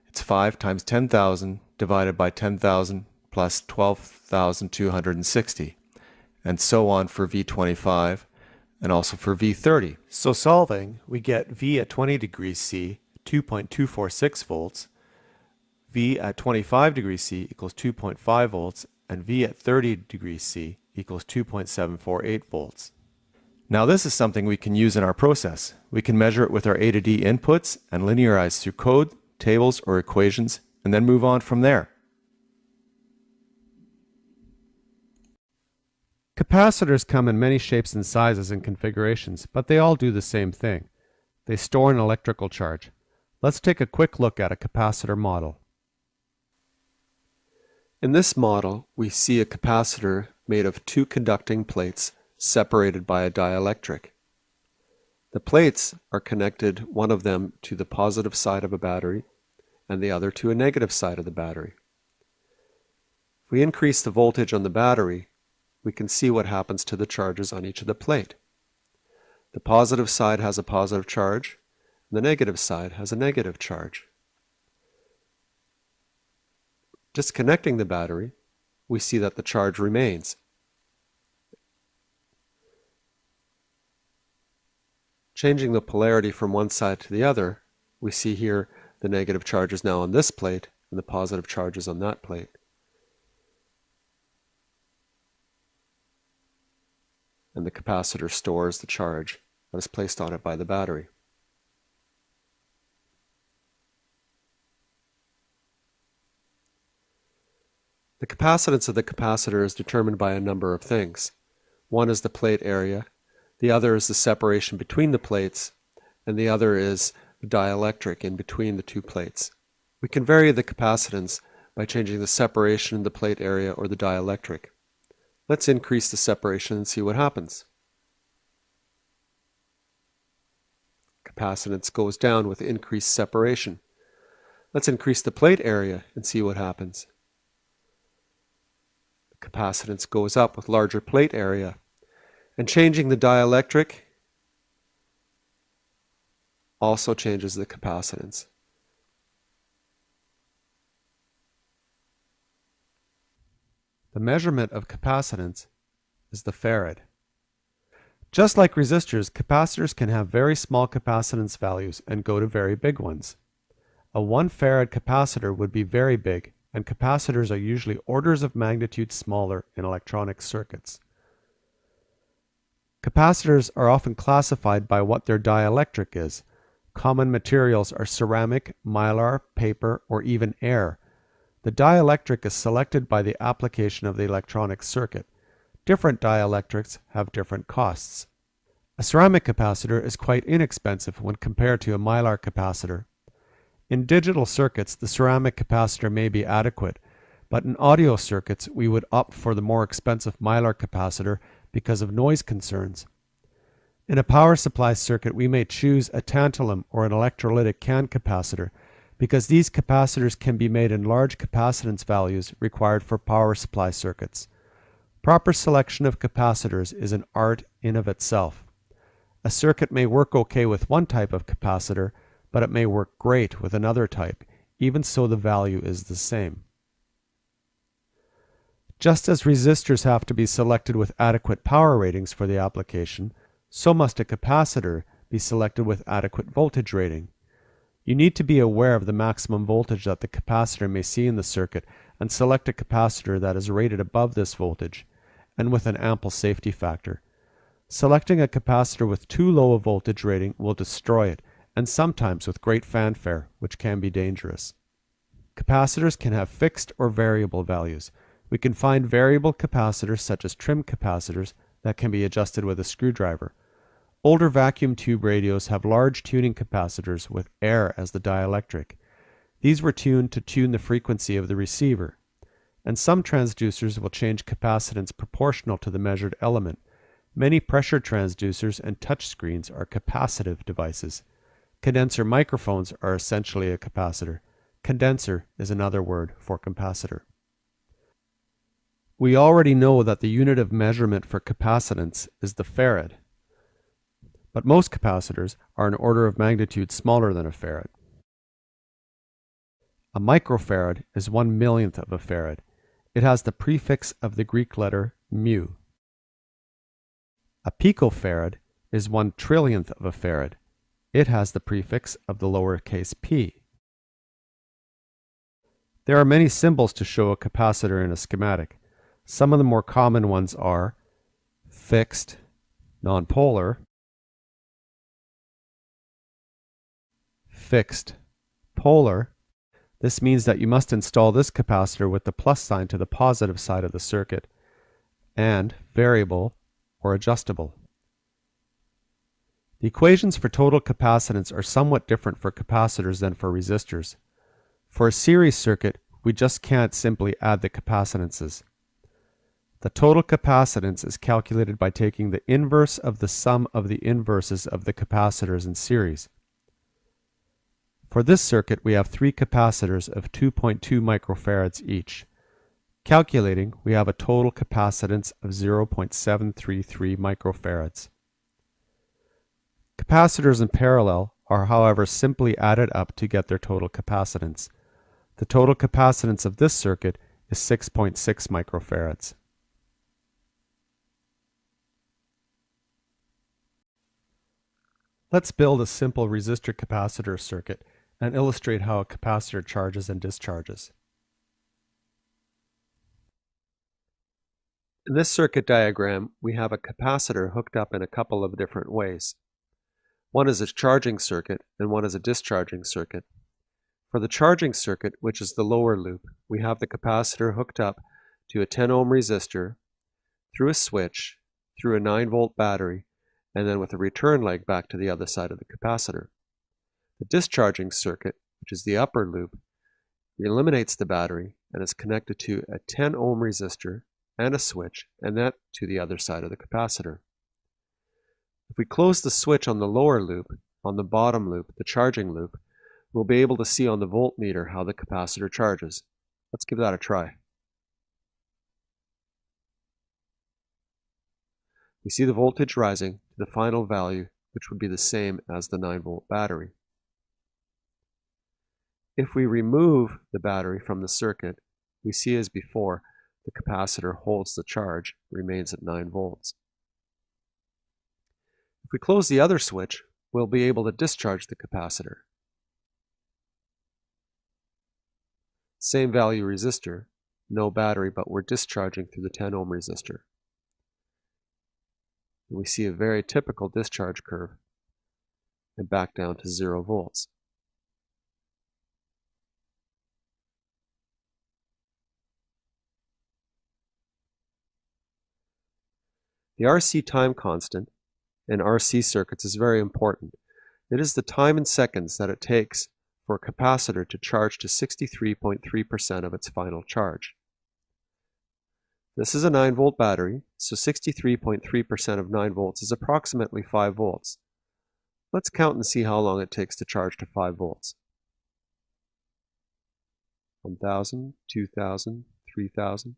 it's 5 times 10,000 divided by 10,000 plus 12,260, and so on for V25 and also for V30. So solving, we get V at 20 degrees C, 2.246 volts, V at 25 degrees C equals 2.5 volts, and V at 30 degrees C equals 2.748 volts. Now this is something we can use in our process. We can measure it with our A to D inputs and linearize through code, tables, or equations, and then move on from there. Capacitors come in many shapes and sizes and configurations, but they all do the same thing. They store an electrical charge. Let's take a quick look at a capacitor model. In this model, we see a capacitor made of two conducting plates separated by a dielectric. The plates are connected, one of them to the positive side of a battery and the other to a negative side of the battery. If we increase the voltage on the battery, we can see what happens to the charges on each of the plate. The positive side has a positive charge, and the negative side has a negative charge. Disconnecting the battery, we see that the charge remains. Changing the polarity from one side to the other, we see here the negative charge is now on this plate and the positive charge is on that plate. And the capacitor stores the charge that is placed on it by the battery. The capacitance of the capacitor is determined by a number of things. One is the plate area, the other is the separation between the plates, and the other is the dielectric in between the two plates. We can vary the capacitance by changing the separation in the plate area or the dielectric. Let's increase the separation and see what happens. Capacitance goes down with increased separation. Let's increase the plate area and see what happens. Capacitance goes up with larger plate area. And changing the dielectric also changes the capacitance. The measurement of capacitance is the farad. Just like resistors, capacitors can have very small capacitance values and go to very big ones. A 1 farad capacitor would be very big, and capacitors are usually orders of magnitude smaller in electronic circuits. Capacitors are often classified by what their dielectric is. Common materials are ceramic, mylar, paper, or even air. The dielectric is selected by the application of the electronic circuit. Different dielectrics have different costs. A ceramic capacitor is quite inexpensive when compared to a mylar capacitor. In digital circuits, the ceramic capacitor may be adequate, but in audio circuits, we would opt for the more expensive mylar capacitor because of noise concerns. In a power supply circuit, we may choose a tantalum or an electrolytic can capacitor because these capacitors can be made in large capacitance values required for power supply circuits. Proper selection of capacitors is an art in of itself. A circuit may work okay with one type of capacitor, but it may work great with another type, even so the value is the same. Just as resistors have to be selected with adequate power ratings for the application, so must a capacitor be selected with adequate voltage rating. You need to be aware of the maximum voltage that the capacitor may see in the circuit and select a capacitor that is rated above this voltage. and with an ample safety factor. Selecting a capacitor with too low a voltage rating will destroy it, and sometimes with great fanfare, which can be dangerous. Capacitors can have fixed or variable values. We can find variable capacitors such as trim capacitors that can be adjusted with a screwdriver. Older vacuum tube radios have large tuning capacitors with air as the dielectric. These were tuned to tune the frequency of the receiver. And some transducers will change capacitance proportional to the measured element. Many pressure transducers and touchscreens are capacitive devices. Condenser microphones are essentially a capacitor. Condenser is another word for capacitor. We already know that the unit of measurement for capacitance is the farad, but most capacitors are an order of magnitude smaller than a farad. A microfarad is 1/millionth of a farad. It has the prefix of the Greek letter mu. A picofarad is 1/trillionth of a farad. It has the prefix of the lowercase p. There are many symbols to show a capacitor in a schematic. Some of the more common ones are fixed, nonpolar, fixed, polar. This means that you must install this capacitor with the plus sign to the positive side of the circuit, and variable or adjustable. The equations for total capacitance are somewhat different for capacitors than for resistors. For a series circuit, we just can't simply add the capacitances. The total capacitance is calculated by taking the inverse of the sum of the inverses of the capacitors in series. For this circuit, we have 3 capacitors of 2.2 microfarads each. Calculating, we have a total capacitance of 0.733 microfarads. Capacitors in parallel are, however, simply added up to get their total capacitance. The total capacitance of this circuit is 6.6 microfarads. Let's build a simple resistor capacitor circuit and illustrate how a capacitor charges and discharges. In this circuit diagram, we have a capacitor hooked up in a couple of different ways. One is a charging circuit and one is a discharging circuit. For the charging circuit, which is the lower loop, we have the capacitor hooked up to a 10 ohm resistor, through a switch, through a 9-volt battery, and then with a return leg back to the other side of the capacitor. The discharging circuit, which is the upper loop, eliminates the battery and is connected to a 10 ohm resistor and a switch, and that to the other side of the capacitor. If we close the switch on the lower loop, on the bottom loop, the charging loop, we'll be able to see on the voltmeter how the capacitor charges. Let's give that a try. We see the voltage rising to the final value, which would be the same as the 9-volt battery. If we remove the battery from the circuit, we see as before, the capacitor holds the charge, remains at 9 volts. If we close the other switch, we'll be able to discharge the capacitor. Same value resistor, no battery, but we're discharging through the 10 ohm resistor. And we see a very typical discharge curve and back down to 0 volts. The RC time constant in RC circuits is very important. It is the time in seconds that it takes for a capacitor to charge to 63.3% of its final charge. This is a 9-volt battery, so 63.3% of 9 volts is approximately 5 volts. Let's count and see how long it takes to charge to 5 volts. 1,000, 2,000, 3,000.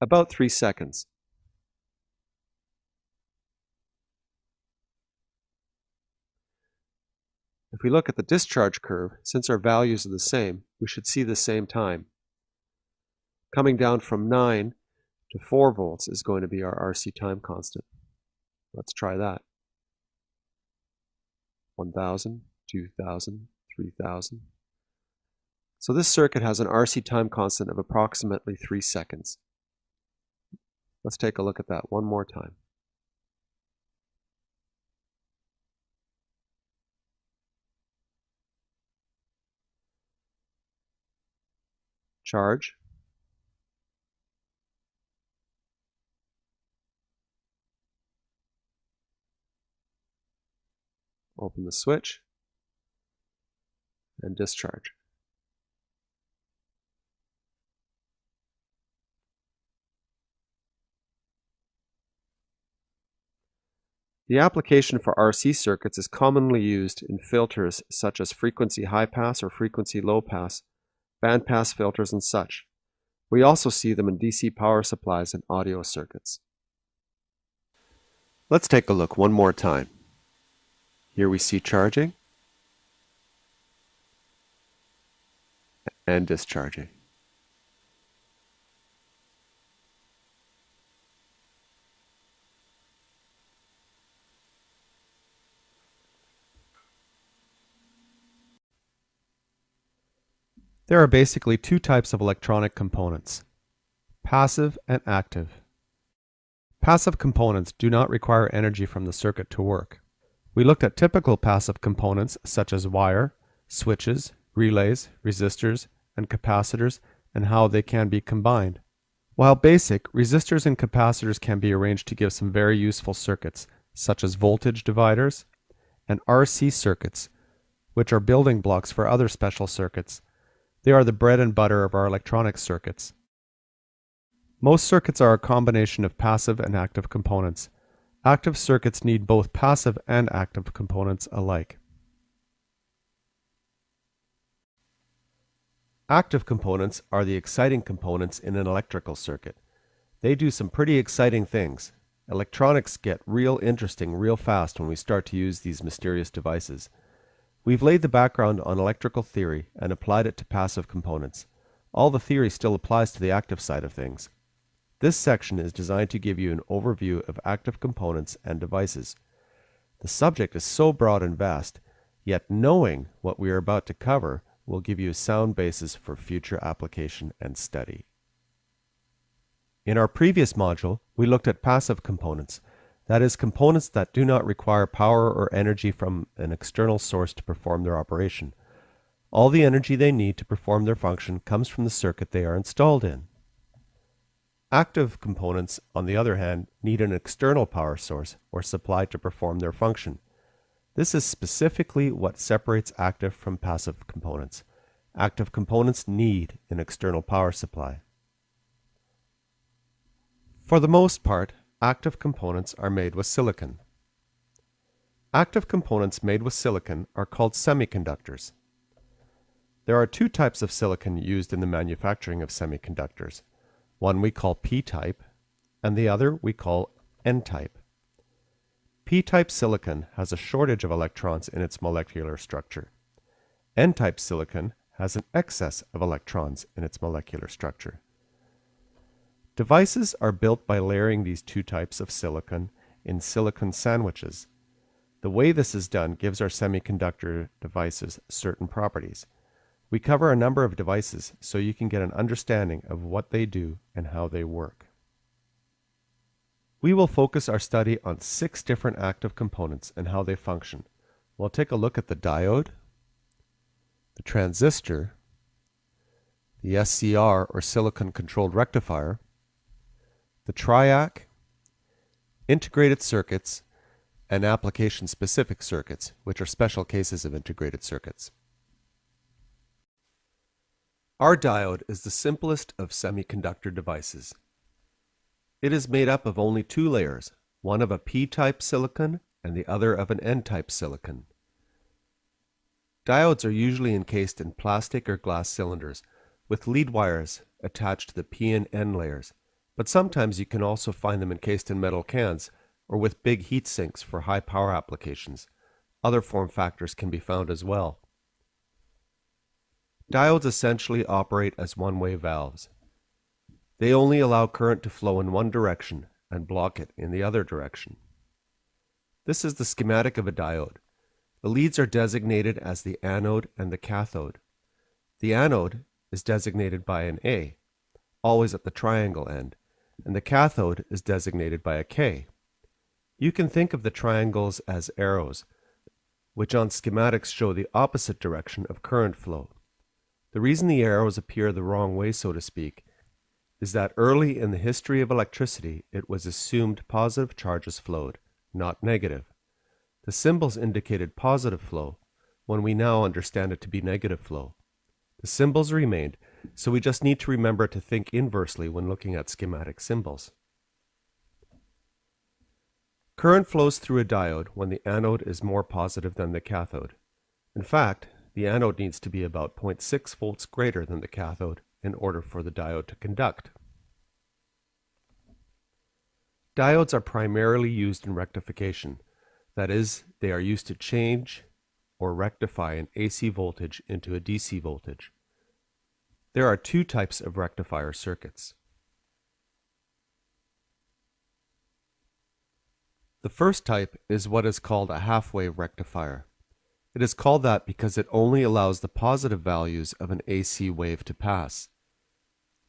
About 3 seconds. If we look at the discharge curve, since our values are the same, we should see the same time. Coming down from 9 to 4 volts is going to be our RC time constant. Let's try that. 1,000, 2,000, 3,000. So this circuit has an RC time constant of approximately 3 seconds. Let's take a look at that one more time. Charge. Open the switch and discharge. The application for RC circuits is commonly used in filters such as frequency high pass or frequency low pass, band pass filters, and such. We also see them in DC power supplies and audio circuits. Let's take a look one more time. Here we see charging and discharging. There are basically two types of electronic components, passive and active. Passive components do not require energy from the circuit to work. We looked at typical passive components such as wire, switches, relays, resistors, and capacitors, and how they can be combined. While basic, resistors and capacitors can be arranged to give some very useful circuits, such as voltage dividers and RC circuits, which are building blocks for other special circuits. They are the bread and butter of our electronic circuits. Most circuits are a combination of passive and active components. Active circuits need both passive and active components alike. Active components are the exciting components in an electrical circuit. They do some pretty exciting things. Electronics get real interesting real fast when we start to use these mysterious devices. We've laid the background on electrical theory and applied it to passive components. All the theory still applies to the active side of things. This section is designed to give you an overview of active components and devices. The subject is so broad and vast, yet knowing what we are about to cover will give you a sound basis for future application and study. In our previous module, we looked at passive components. That is, components that do not require power or energy from an external source to perform their operation. All the energy they need to perform their function comes from the circuit they are installed in. Active components, on the other hand, need an external power source or supply to perform their function. This is specifically what separates active from passive components. Active components need an external power supply. For the most part, active components are made with silicon. Active components made with silicon are called semiconductors. There are two types of silicon used in the manufacturing of semiconductors. One we call P-type, and the other we call N-type. P-type silicon has a shortage of electrons in its molecular structure. N-type silicon has an excess of electrons in its molecular structure. Devices are built by layering these two types of silicon in silicon sandwiches. The way this is done gives our semiconductor devices certain properties. We cover a number of devices so you can get an understanding of what they do and how they work. We will focus our study on 6 different active components and how they function. We'll take a look at the diode, the transistor, the SCR or silicon controlled rectifier, the triac, integrated circuits, and application-specific circuits, which are special cases of integrated circuits. Our diode is the simplest of semiconductor devices. It is made up of only 2 layers, one of a P-type silicon and the other of an N-type silicon. Diodes are usually encased in plastic or glass cylinders with lead wires attached to the P and N layers, but sometimes you can also find them encased in metal cans or with big heat sinks for high power applications. Other form factors can be found as well. Diodes essentially operate as one-way valves. They only allow current to flow in one direction and block it in the other direction. This is the schematic of a diode. The leads are designated as the anode and the cathode. The anode is designated by an A, always at the triangle end, and the cathode is designated by a K. You can think of the triangles as arrows, which on schematics show the opposite direction of current flow. The reason the arrows appear the wrong way, so to speak, is that early in the history of electricity it was assumed positive charges flowed, not negative. The symbols indicated positive flow, when we now understand it to be negative flow. The symbols remained, so we just need to remember to think inversely when looking at schematic symbols. Current flows through a diode when the anode is more positive than the cathode. In fact, the anode needs to be about 0.6 volts greater than the cathode in order for the diode to conduct. Diodes are primarily used in rectification. That is, they are used to change or rectify an AC voltage into a DC voltage. There are two types of rectifier circuits. The first type is what is called a half-wave rectifier. It is called that because it only allows the positive values of an AC wave to pass.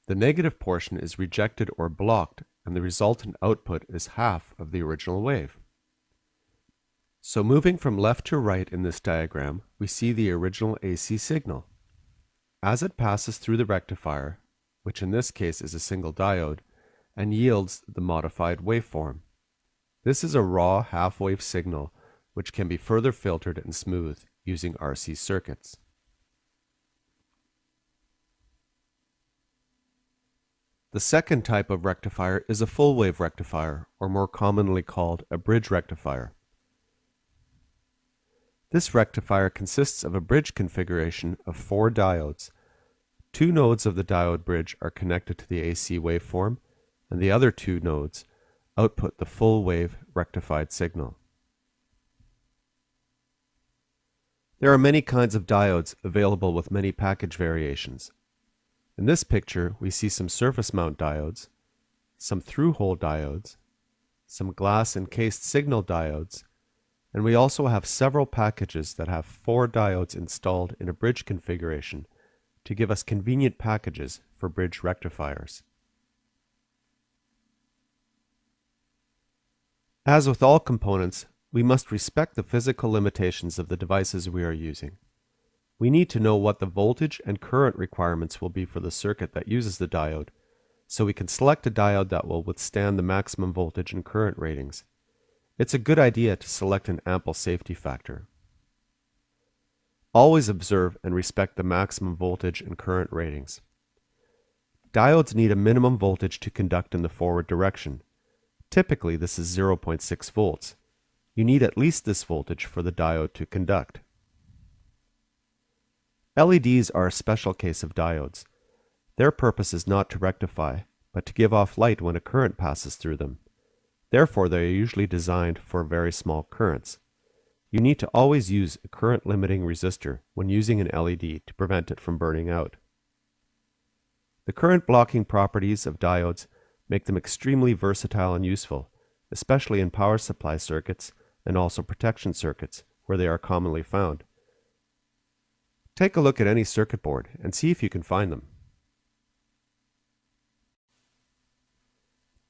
The negative portion is rejected or blocked, and the resultant output is half of the original wave. So moving from left to right in this diagram, we see the original AC signal. As it passes through the rectifier, which in this case is a single diode, and yields the modified waveform. This is a raw half-wave signal which can be further filtered and smoothed using RC circuits. The second type of rectifier is a full-wave rectifier, or more commonly called a bridge rectifier. This rectifier consists of a bridge configuration of 4 diodes. 2 nodes of the diode bridge are connected to the AC waveform, and the other 2 nodes output the full-wave rectified signal. There are many kinds of diodes available with many package variations. In this picture, we see some surface mount diodes, some through-hole diodes, some glass-encased signal diodes, and we also have several packages that have 4 diodes installed in a bridge configuration to give us convenient packages for bridge rectifiers. As with all components, we must respect the physical limitations of the devices we are using. We need to know what the voltage and current requirements will be for the circuit that uses the diode, so we can select a diode that will withstand the maximum voltage and current ratings. It's a good idea to select an ample safety factor. Always observe and respect the maximum voltage and current ratings. Diodes need a minimum voltage to conduct in the forward direction. Typically, this is 0.6 volts. You need at least this voltage for the diode to conduct. LEDs are a special case of diodes. Their purpose is not to rectify, but to give off light when a current passes through them. Therefore, they are usually designed for very small currents. You need to always use a current limiting resistor when using an LED to prevent it from burning out. The current blocking properties of diodes make them extremely versatile and useful, especially in power supply circuits and also protection circuits, where they are commonly found. Take a look at any circuit board and see if you can find them.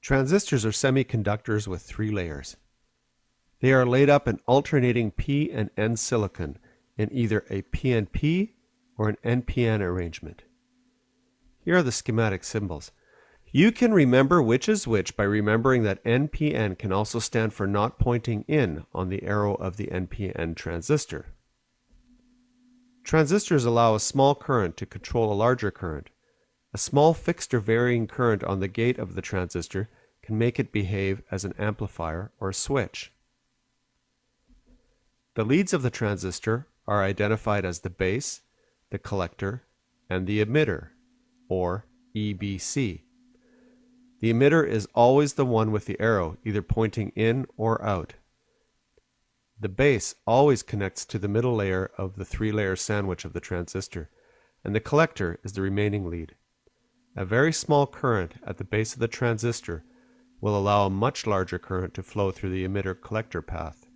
Transistors are semiconductors with 3 layers. They are laid up in alternating P and N silicon in either a PNP or an NPN arrangement. Here are the schematic symbols. You can remember which is which by remembering that NPN can also stand for not pointing in on the arrow of the NPN transistor. Transistors allow a small current to control a larger current. A small fixed or varying current on the gate of the transistor can make it behave as an amplifier or a switch. The leads of the transistor are identified as the base, the collector, and the emitter, or EBC. The emitter is always the one with the arrow either pointing in or out. The base always connects to the middle layer of the 3-layer sandwich of the transistor, and the collector is the remaining lead. A very small current at the base of the transistor will allow a much larger current to flow through the emitter-collector path.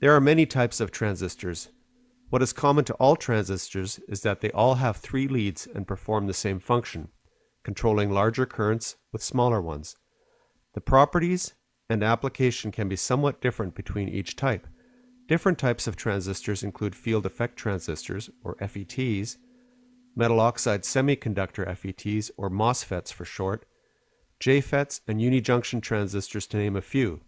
There are many types of transistors. What is common to all transistors is that they all have 3 leads and perform the same function, controlling larger currents with smaller ones. The properties and application can be somewhat different between each type. Different types of transistors include field effect transistors, or FETs, metal oxide semiconductor FETs, or MOSFETs for short, JFETs, and unijunction transistors, to name a few.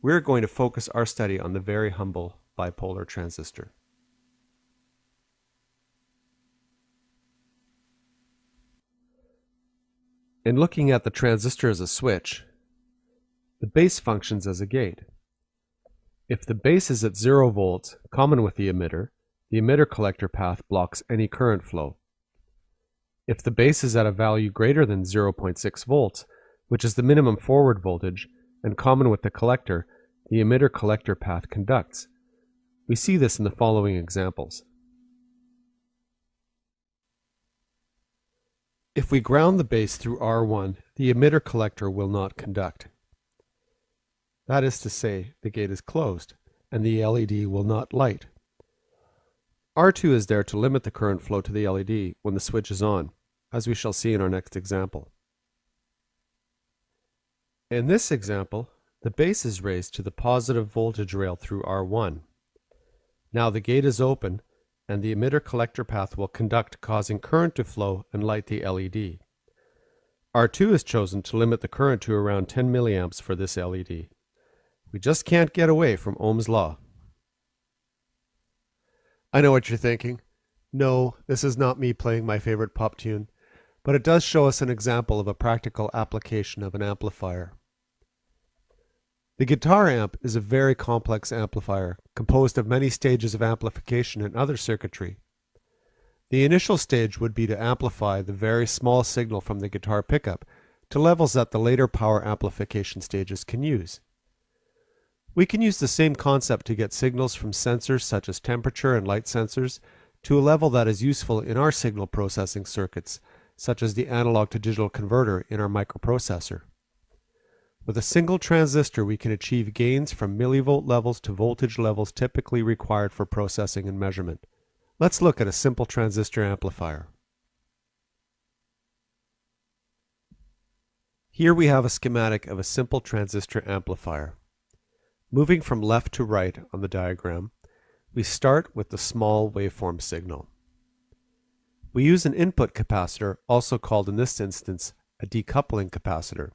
We're going to focus our study on the very humble bipolar transistor. In looking at the transistor as a switch, the base functions as a gate. If the base is at 0 volts, common with the emitter collector path blocks any current flow. If the base is at a value greater than 0.6 volts, which is the minimum forward voltage, and common with the collector, the emitter collector path conducts. We see this in the following examples. If we ground the base through R1, the emitter collector will not conduct. That is to say, the gate is closed, and the LED will not light. R2 is there to limit the current flow to the LED when the switch is on, as we shall see in our next example. In this example, the base is raised to the positive voltage rail through R1. Now the gate is open, and the emitter collector path will conduct, causing current to flow and light the LED. R2 is chosen to limit the current to around 10 milliamps for this LED. We just can't get away from Ohm's law. I know what you're thinking. No, this is not me playing my favorite pop tune, but it does show us an example of a practical application of an amplifier. The guitar amp is a very complex amplifier, composed of many stages of amplification and other circuitry. The initial stage would be to amplify the very small signal from the guitar pickup to levels that the later power amplification stages can use. We can use the same concept to get signals from sensors such as temperature and light sensors to a level that is useful in our signal processing circuits, such as the analog to digital converter in our microprocessor. With a single transistor, we can achieve gains from millivolt levels to voltage levels typically required for processing and measurement. Let's look at a simple transistor amplifier. Here we have a schematic of a simple transistor amplifier. Moving from left to right on the diagram, we start with the small waveform signal. We use an input capacitor, also called in this instance a decoupling capacitor.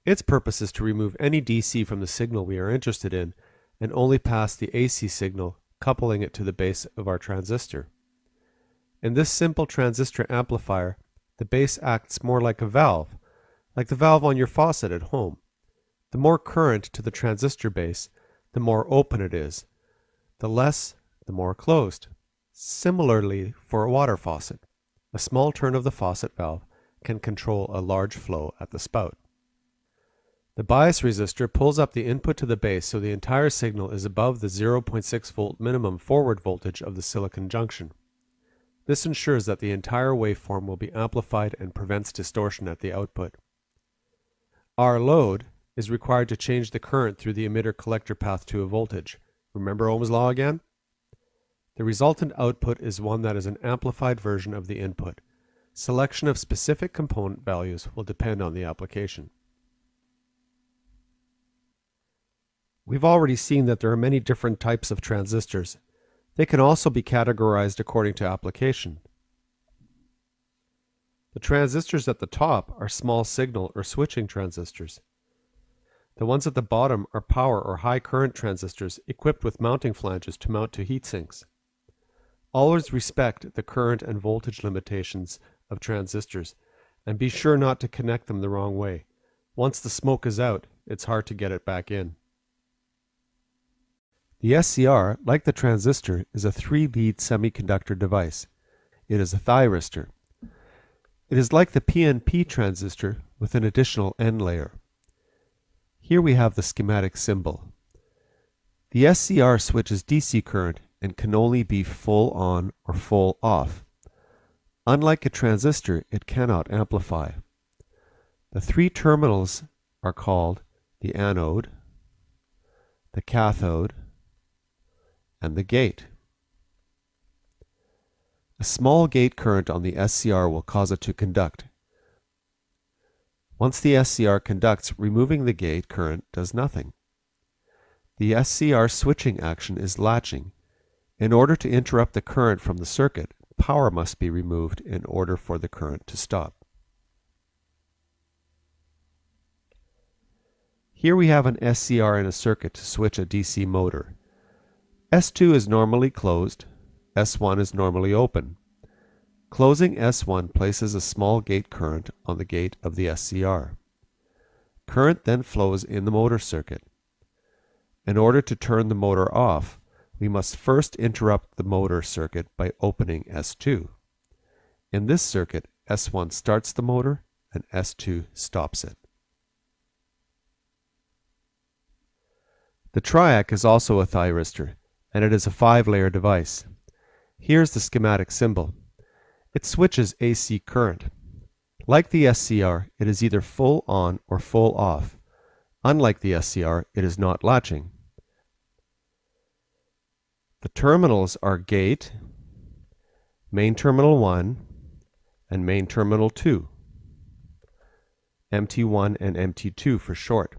Its purpose is to remove any DC from the signal we are interested in and only pass the AC signal, coupling it to the base of our transistor. In this simple transistor amplifier, the base acts more like a valve, like the valve on your faucet at home. The more current to the transistor base, the more open it is. The less, the more closed. Similarly for a water faucet, a small turn of the faucet valve can control a large flow at the spout. The bias resistor pulls up the input to the base so the entire signal is above the 0.6 volt minimum forward voltage of the silicon junction. This ensures that the entire waveform will be amplified and prevents distortion at the output. Our load is required to change the current through the emitter collector path to a voltage. Remember Ohm's law again? The resultant output is one that is an amplified version of the input. Selection of specific component values will depend on the application. We've already seen that there are many different types of transistors. They can also be categorized according to application. The transistors at the top are small signal or switching transistors. The ones at the bottom are power or high current transistors equipped with mounting flanges to mount to heat sinks. Always respect the current and voltage limitations of transistors and be sure not to connect them the wrong way. Once the smoke is out, it's hard to get it back in. The SCR, like the transistor, is a 3-lead semiconductor device. It is a thyristor. It is like the PNP transistor with an additional N layer. Here we have the schematic symbol. The SCR switches DC current and can only be full on or full off. Unlike a transistor, it cannot amplify. The three terminals are called the anode, the cathode, and the gate. A small gate current on the SCR will cause it to conduct, Once the SCR conducts, removing the gate current does nothing. The SCR switching action is latching. In order to interrupt the current from the circuit, power must be removed in order for the current to stop. Here we have an SCR in a circuit to switch a DC motor. S2 is normally closed, S1 is normally open. Closing S1 places a small gate current on the gate of the SCR. Current then flows in the motor circuit. In order to turn the motor off, we must first interrupt the motor circuit by opening S2. In this circuit, S1 starts the motor and S2 stops it. The TRIAC is also a thyristor, and it is a 5-layer device. Here's the schematic symbol. It switches AC current. Like the SCR, it is either full on or full off. Unlike the SCR, it is not latching. The terminals are gate, main terminal 1, and main terminal 2, MT1 and MT2 for short.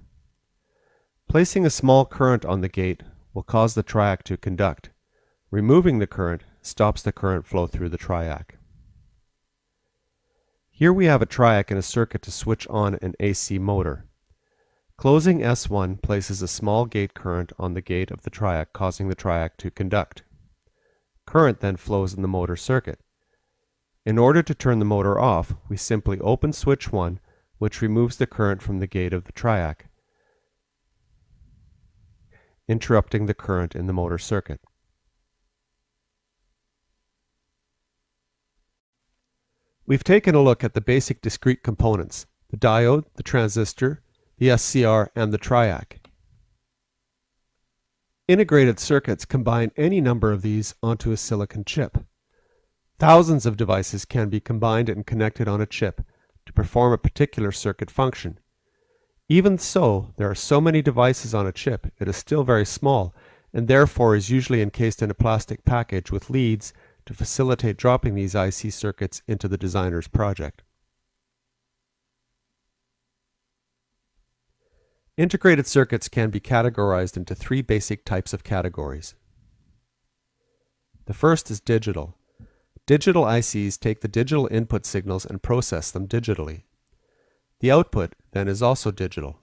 Placing a small current on the gate will cause the TRIAC to conduct. Removing the current stops the current flow through the TRIAC. Here we have a TRIAC in a circuit to switch on an AC motor. Closing S1 places a small gate current on the gate of the TRIAC, causing the TRIAC to conduct. Current then flows in the motor circuit. In order to turn the motor off, we simply open switch 1, which removes the current from the gate of the TRIAC, interrupting the current in the motor circuit. We've taken a look at the basic discrete components, the diode, the transistor, the SCR, and the TRIAC. Integrated circuits combine any number of these onto a silicon chip. Thousands of devices can be combined and connected on a chip to perform a particular circuit function. Even so, there are so many devices on a chip, it is still very small, and therefore is usually encased in a plastic package with leads to facilitate dropping these IC circuits into the designer's project. Integrated circuits can be categorized into 3 basic types of categories. The first is digital. Digital ICs take the digital input signals and process them digitally. The output, then, is also digital.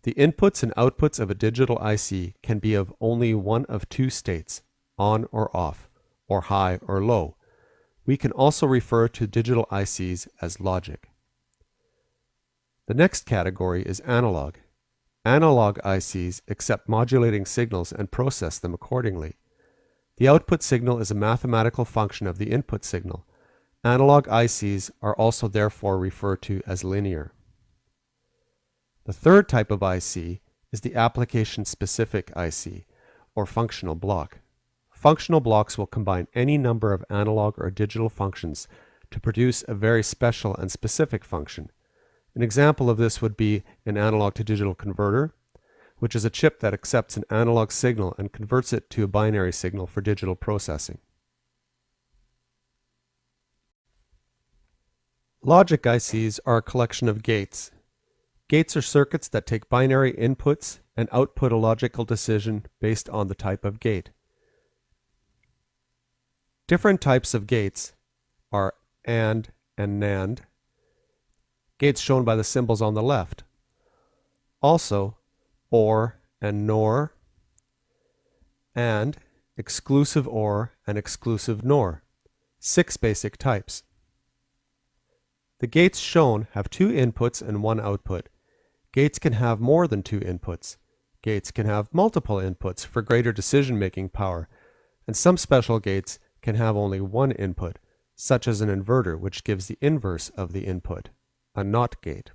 The inputs and outputs of a digital IC can be of only one of 2 states, on or off, or high or low. We can also refer to digital ICs as logic. The next category is analog. Analog ICs accept modulating signals and process them accordingly. The output signal is a mathematical function of the input signal. Analog ICs are also therefore referred to as linear. The third type of IC is the application-specific IC, or functional block. Functional blocks will combine any number of analog or digital functions to produce a very special and specific function. An example of this would be an analog-to-digital converter, which is a chip that accepts an analog signal and converts it to a binary signal for digital processing. Logic ICs are a collection of gates. Gates are circuits that take binary inputs and output a logical decision based on the type of gate. Different types of gates are AND and NAND, gates shown by the symbols on the left. Also, OR and NOR, and exclusive OR and exclusive NOR, 6 basic types. The gates shown have 2 inputs and 1 output. Gates can have more than 2 inputs. Gates can have multiple inputs for greater decision-making power, and some special gates can have only 1 input, such as an inverter, which gives the inverse of the input, a NOT gate.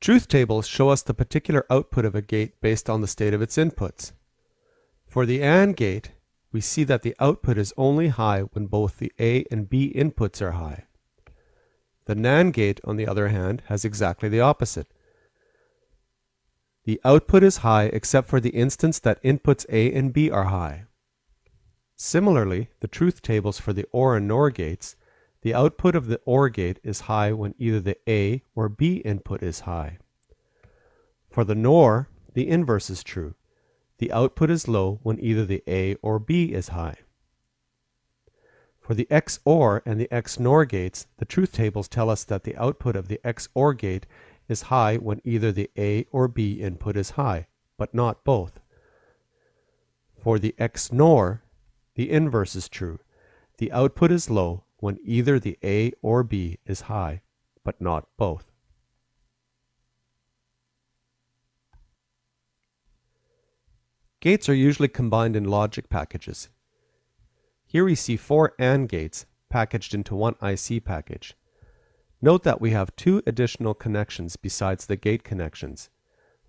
Truth tables show us the particular output of a gate based on the state of its inputs. For the AND gate, we see that the output is only high when both the A and B inputs are high. The NAND gate, on the other hand, has exactly the opposite. The output is high except for the instance that inputs A and B are high. Similarly, the truth tables for the OR and NOR gates The output of the OR gate is high when either the A or B input is high. For the NOR, the inverse is true. The output is low when either the A or B is high. For the XOR and the XNOR gates, the truth tables tell us that the output of the XOR gate is high when either the A or B input is high, but not both. For the XNOR, the inverse is true. The output is low when either the A or B is high, but not both. Gates are usually combined in logic packages. Here we see 4 AND gates packaged into one IC package. Note that we have 2 additional connections besides the gate connections.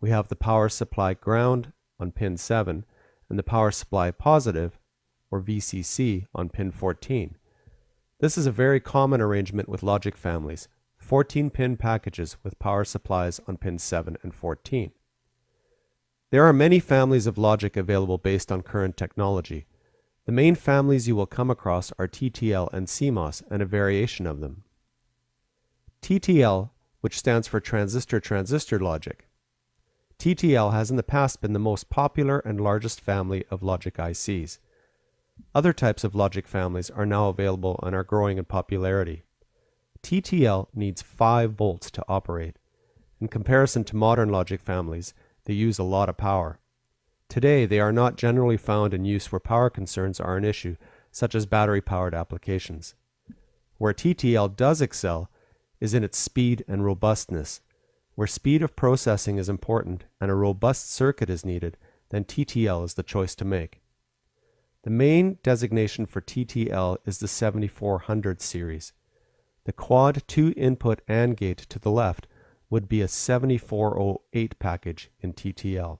We have the power supply ground on pin 7 and the power supply positive, or VCC, on pin 14. This is a very common arrangement with logic families, 14-pin packages with power supplies on pins 7 and 14. There are many families of logic available based on current technology. The main families you will come across are TTL and CMOS and a variation of them. TTL, which stands for transistor-transistor logic. TTL has in the past been the most popular and largest family of logic ICs. Other types of logic families are now available and are growing in popularity. TTL needs 5 volts to operate. In comparison to modern logic families, they use a lot of power. Today, they are not generally found in use where power concerns are an issue, such as battery-powered applications. Where TTL does excel is in its speed and robustness. Where speed of processing is important and a robust circuit is needed, then TTL is the choice to make. The main designation for TTL is the 7400 series. The quad 2-input AND gate to the left would be a 7408 package in TTL.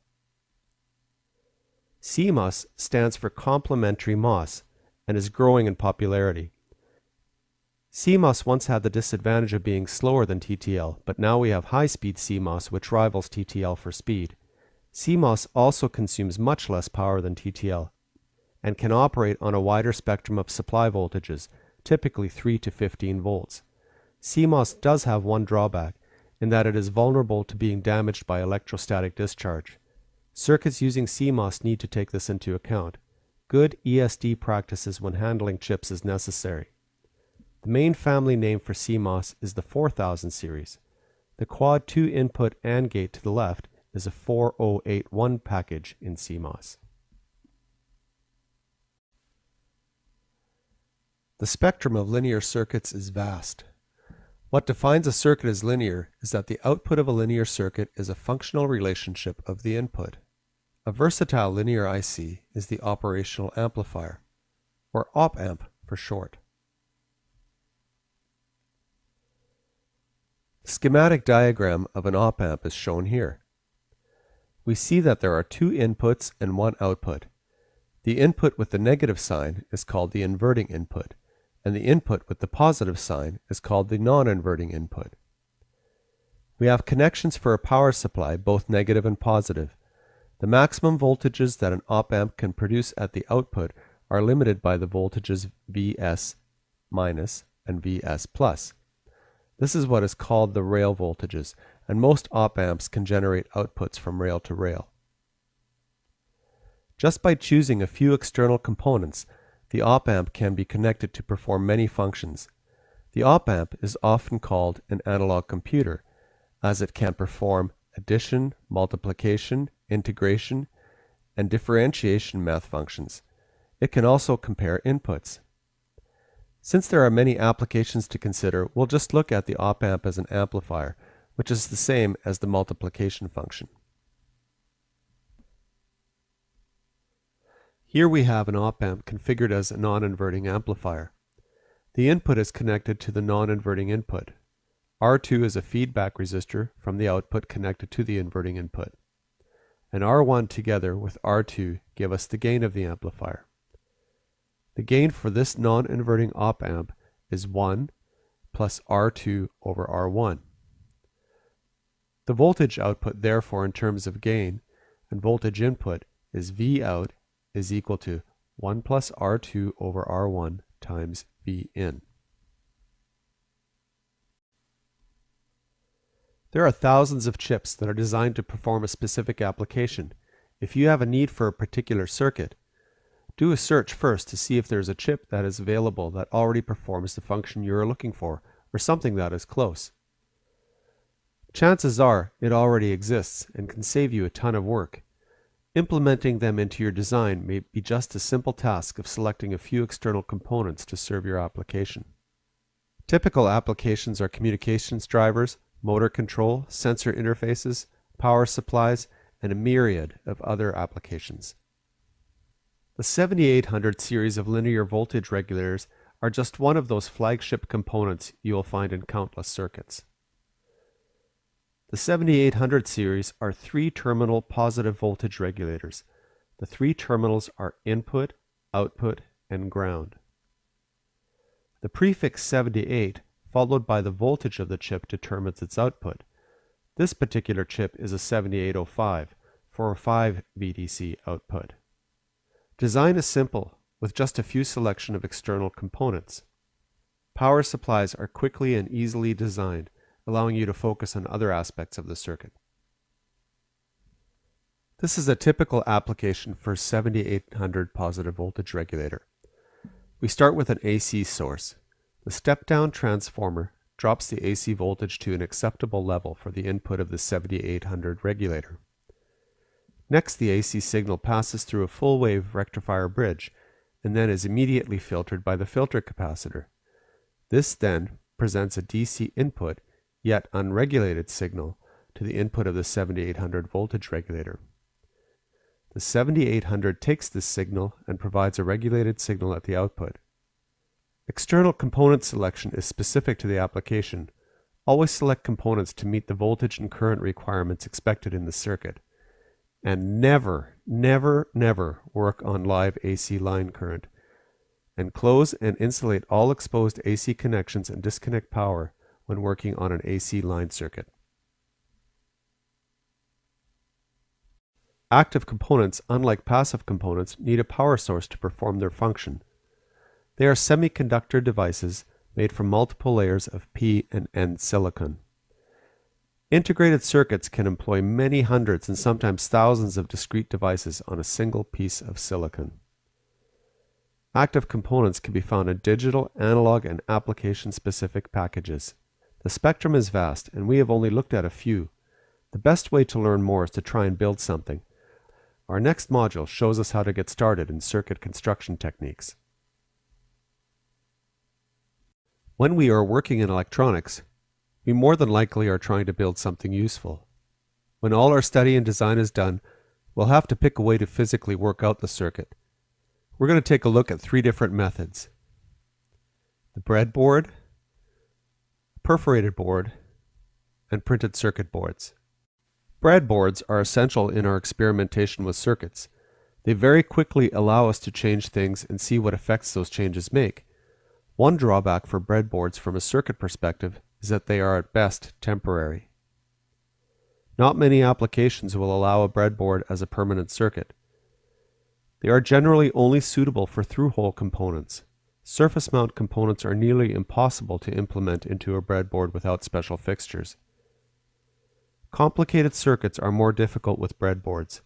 CMOS stands for complementary MOS and is growing in popularity. CMOS once had the disadvantage of being slower than TTL, but now we have high-speed CMOS which rivals TTL for speed. CMOS also consumes much less power than TTL and can operate on a wider spectrum of supply voltages, typically 3 to 15 volts. CMOS does have one drawback, in that it is vulnerable to being damaged by electrostatic discharge. Circuits using CMOS need to take this into account. Good ESD practices when handling chips is necessary. The main family name for CMOS is the 4000 series. The quad 2-input AND gate to the left is a 4081 package in CMOS. The spectrum of linear circuits is vast. What defines a circuit as linear is that the output of a linear circuit is a functional relationship of the input. A versatile linear IC is the operational amplifier, or op-amp for short. The schematic diagram of an op-amp is shown here. We see that there are 2 inputs and 1 output. The input with the negative sign is called the inverting input, and the input with the positive sign is called the non-inverting input. We have connections for a power supply, both negative and positive. The maximum voltages that an op-amp can produce at the output are limited by the voltages Vs- and Vs+. This is what is called the rail voltages, and most op-amps can generate outputs from rail to rail. Just by choosing a few external components, the op-amp can be connected to perform many functions. The op-amp is often called an analog computer, as it can perform addition, multiplication, integration, and differentiation math functions. It can also compare inputs. Since there are many applications to consider, we'll just look at the op-amp as an amplifier, which is the same as the multiplication function. Here we have an op-amp configured as a non-inverting amplifier. The input is connected to the non-inverting input. R2 is a feedback resistor from the output connected to the inverting input. And R1 together with R2 give us the gain of the amplifier. The gain for this non-inverting op-amp is 1 plus R2 over R1. The voltage output therefore in terms of gain and voltage input is Vout is equal to 1 plus R2 over R1 times Vin. There are thousands of chips that are designed to perform a specific application. If you have a need for a particular circuit, do a search first to see if there's a chip that is available that already performs the function you are looking for, or something that is close. Chances are it already exists and can save you a ton of work. Implementing them into your design may be just a simple task of selecting a few external components to serve your application. Typical applications are communications drivers, motor control, sensor interfaces, power supplies, and a myriad of other applications. The 7800 series of linear voltage regulators are just one of those flagship components you will find in countless circuits. The 7800 series are 3-terminal positive voltage regulators. The 3 terminals are input, output, and ground. The prefix 78, followed by the voltage of the chip, determines its output. This particular chip is a 7805 for a 5 VDC output. Design is simple, with just a few selection of external components. Power supplies are quickly and easily designed, allowing you to focus on other aspects of the circuit. This is a typical application for a 7800 positive voltage regulator. We start with an AC source. The step-down transformer drops the AC voltage to an acceptable level for the input of the 7800 regulator. Next, the AC signal passes through a full-wave rectifier bridge and then is immediately filtered by the filter capacitor. This then presents a DC input, yet unregulated signal to the input of the 7800 voltage regulator. The 7800 takes this signal and provides a regulated signal at the output. External component selection is specific to the application. Always select components to meet the voltage and current requirements expected in the circuit. And never, never, never work on live AC line current. And close and insulate all exposed AC connections and disconnect power when working on an AC line circuit. Active components, unlike passive components, need a power source to perform their function. They are semiconductor devices made from multiple layers of P and N silicon. Integrated circuits can employ many hundreds and sometimes thousands of discrete devices on a single piece of silicon. Active components can be found in digital, analog, and application-specific packages. The spectrum is vast, and we have only looked at a few. The best way to learn more is to try and build something. Our next module shows us how to get started in circuit construction techniques. When we are working in electronics, we more than likely are trying to build something useful. When all our study and design is done, we'll have to pick a way to physically work out the circuit. We're going to take a look at 3 different methods: the breadboard, perforated board, and printed circuit boards. Breadboards are essential in our experimentation with circuits. They very quickly allow us to change things and see what effects those changes make. One drawback for breadboards from a circuit perspective is that they are at best temporary. Not many applications will allow a breadboard as a permanent circuit. They are generally only suitable for through-hole components. Surface mount components are nearly impossible to implement into a breadboard without special fixtures. Complicated circuits are more difficult with breadboards.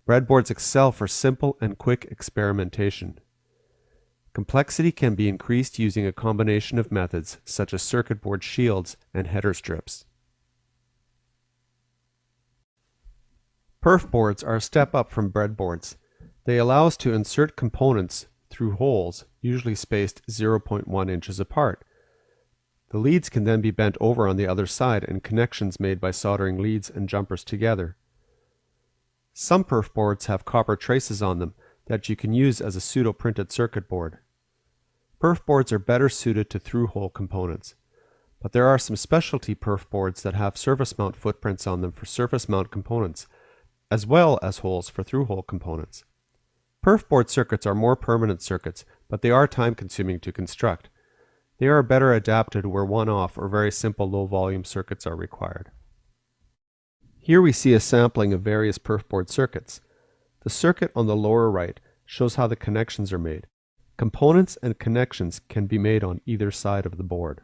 Breadboards excel for simple and quick experimentation. Complexity can be increased using a combination of methods such as circuit board shields and header strips. Perf boards are a step up from breadboards. They allow us to insert components through holes, usually spaced 0.1 inches apart. The leads can then be bent over on the other side and connections made by soldering leads and jumpers together. Some perf boards have copper traces on them that you can use as a pseudo-printed circuit board. Perf boards are better suited to through-hole components, but there are some specialty perf boards that have surface mount footprints on them for surface mount components, as well as holes for through-hole components. Perf board circuits are more permanent circuits, but they are time-consuming to construct. They are better adapted where one-off or very simple low-volume circuits are required. Here we see a sampling of various perf board circuits. The circuit on the lower right shows how the connections are made. Components and connections can be made on either side of the board.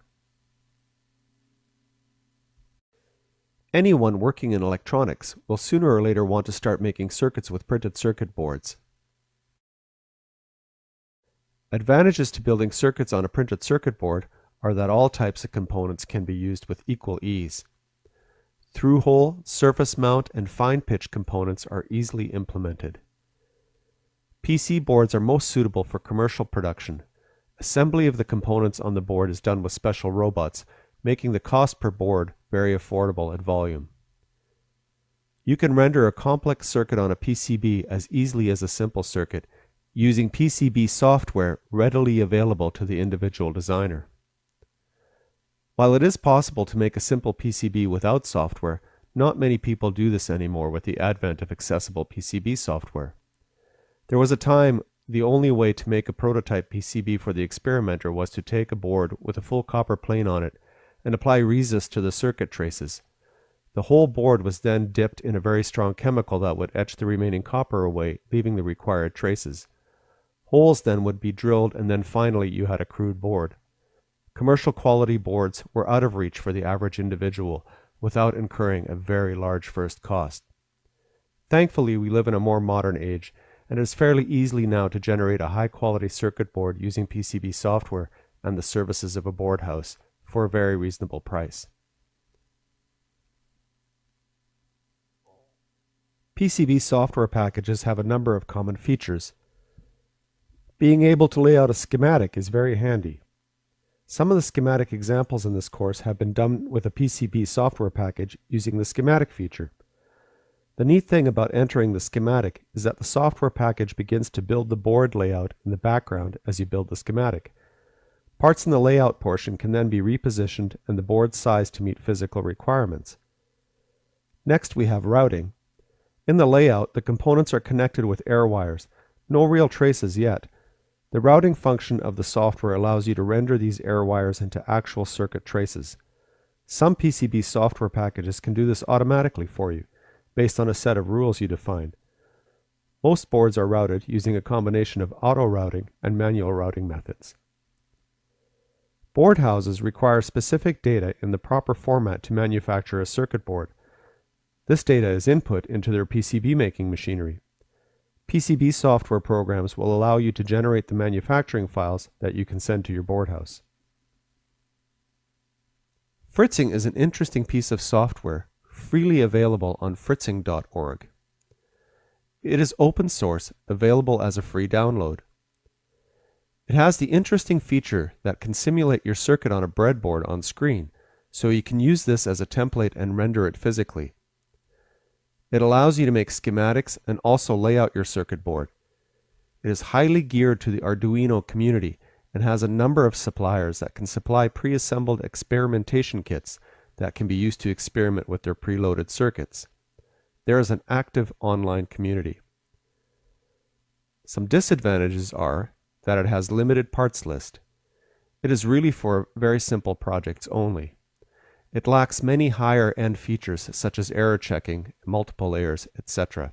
Anyone working in electronics will sooner or later want to start making circuits with printed circuit boards. Advantages to building circuits on a printed circuit board are that all types of components can be used with equal ease. Through-hole, surface mount, and fine-pitch components are easily implemented. PC boards are most suitable for commercial production. Assembly of the components on the board is done with special robots, making the cost per board very affordable at volume. You can render a complex circuit on a PCB as easily as a simple circuit using PCB software readily available to the individual designer. While it is possible to make a simple PCB without software, not many people do this anymore with the advent of accessible PCB software. There was a time the only way to make a prototype PCB for the experimenter was to take a board with a full copper plane on it and apply resist to the circuit traces. The whole board was then dipped in a very strong chemical that would etch the remaining copper away, leaving the required traces. Holes then would be drilled, and then finally you had a crude board. Commercial quality boards were out of reach for the average individual without incurring a very large first cost. Thankfully, we live in a more modern age, and it is fairly easy now to generate a high-quality circuit board using PCB software and the services of a board house for a very reasonable price. PCB software packages have a number of common features. Being able to lay out a schematic is very handy. Some of the schematic examples in this course have been done with a PCB software package using the schematic feature. The neat thing about entering the schematic is that the software package begins to build the board layout in the background as you build the schematic. Parts in the layout portion can then be repositioned and the board sized to meet physical requirements. Next we have routing. In the layout, the components are connected with air wires. No real traces yet. The routing function of the software allows you to render these air wires into actual circuit traces. Some PCB software packages can do this automatically for you, based on a set of rules you define. Most boards are routed using a combination of auto-routing and manual routing methods. Board houses require specific data in the proper format to manufacture a circuit board. This data is input into their PCB making machinery. PCB software programs will allow you to generate the manufacturing files that you can send to your board house. Fritzing is an interesting piece of software freely available on fritzing.org. It is open source, available as a free download. It has the interesting feature that can simulate your circuit on a breadboard on screen, so you can use this as a template and render it physically. It allows you to make schematics and also lay out your circuit board. It is highly geared to the Arduino community and has a number of suppliers that can supply pre-assembled experimentation kits that can be used to experiment with their preloaded circuits. There is an active online community. Some disadvantages are that it has limited parts list. It is really for very simple projects only. It lacks many higher-end features such as error checking, multiple layers, etc.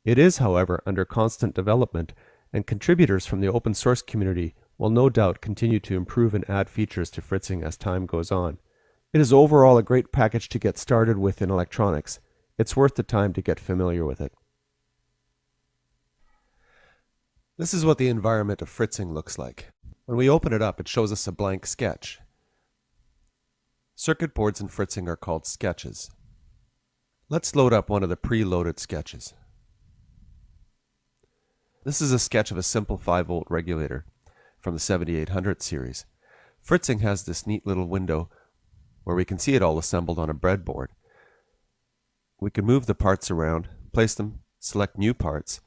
It is, however, under constant development, and contributors from the open source community will no doubt continue to improve and add features to Fritzing as time goes on. It is overall a great package to get started with in electronics. It's worth the time to get familiar with it. This is what the environment of Fritzing looks like. When we open it up, it shows us a blank sketch. Circuit boards in Fritzing are called sketches. Let's load up one of the preloaded sketches. This is a sketch of a simple 5-volt regulator from the 7800 series. Fritzing has this neat little window where we can see it all assembled on a breadboard. We can move the parts around, place them, select new parts,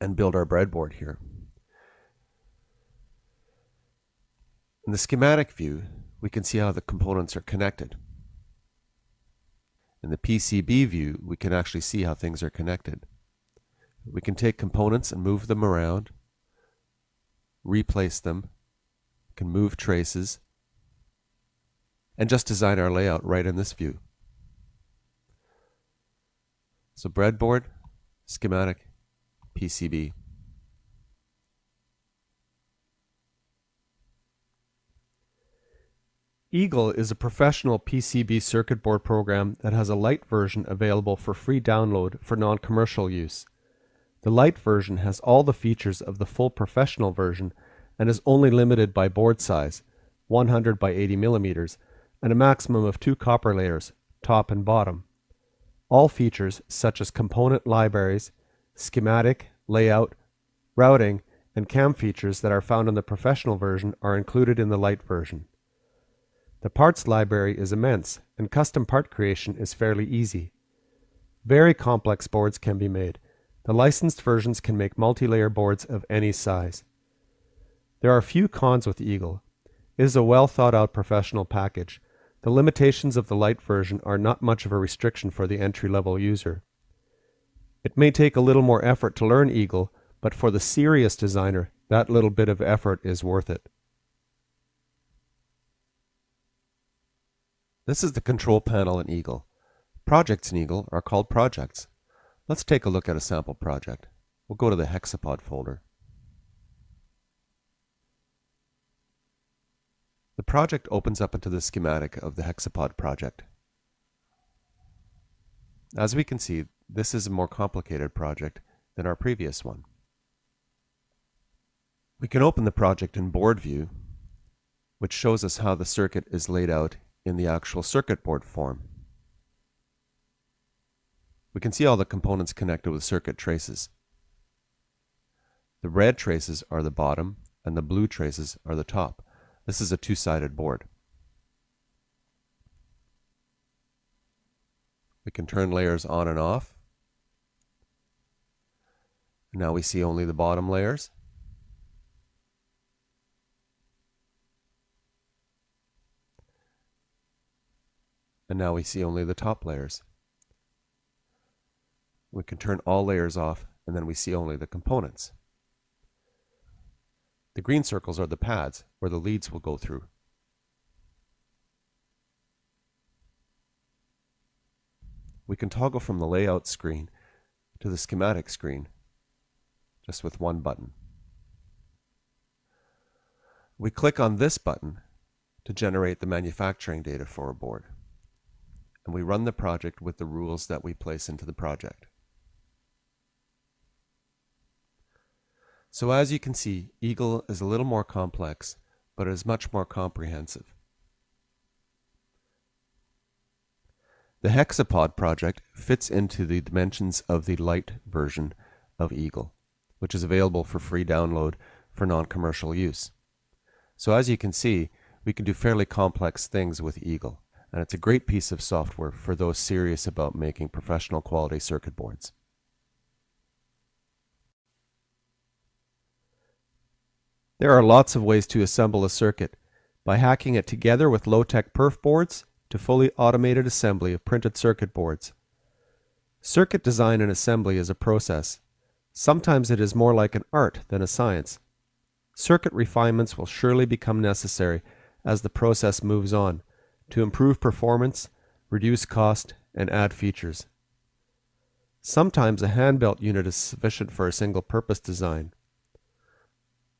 and build our breadboard here. In the schematic view, we can see how the components are connected. In the PCB view, we can actually see how things are connected. We can take components and move them around, replace them, can move traces, and just design our layout right in this view. So breadboard, schematic, PCB. Eagle is a professional PCB circuit board program that has a light version available for free download for non-commercial use. The light version has all the features of the full professional version and is only limited by board size, 100 by 80 millimeters, and a maximum of 2 copper layers, top and bottom. All features such as component libraries, schematic, layout, routing, and CAM features that are found in the professional version are included in the light version. The parts library is immense, and custom part creation is fairly easy. Very complex boards can be made. The licensed versions can make multi-layer boards of any size. There are few cons with Eagle. It is a well thought out professional package. The limitations of the light version are not much of a restriction for the entry-level user. It may take a little more effort to learn Eagle, but for the serious designer, that little bit of effort is worth it. This is the control panel in Eagle. Projects in Eagle are called projects. Let's take a look at a sample project. We'll go to the Hexapod folder. The project opens up into the schematic of the Hexapod project. As we can see, this is a more complicated project than our previous one. We can open the project in board view, which shows us how the circuit is laid out in the actual circuit board form. We can see all the components connected with circuit traces. The red traces are the bottom and the blue traces are the top. This is a two-sided board. We can turn layers on and off. Now we see only the bottom layers. And now we see only the top layers. We can turn all layers off, and then we see only the components. The green circles are the pads where the leads will go through. We can toggle from the layout screen to the schematic screen just with one button. We click on this button to generate the manufacturing data for a board. And we run the project with the rules that we place into the project. So as you can see, Eagle is a little more complex, but it is much more comprehensive. The Hexapod project fits into the dimensions of the light version of Eagle, which is available for free download for non-commercial use. So as you can see, we can do fairly complex things with Eagle. And it's a great piece of software for those serious about making professional quality circuit boards. There are lots of ways to assemble a circuit, by hacking it together with low-tech perf boards to fully automated assembly of printed circuit boards. Circuit design and assembly is a process. Sometimes it is more like an art than a science. Circuit refinements will surely become necessary as the process moves on, to improve performance, reduce cost, and add features. Sometimes a hand-built unit is sufficient for a single-purpose design.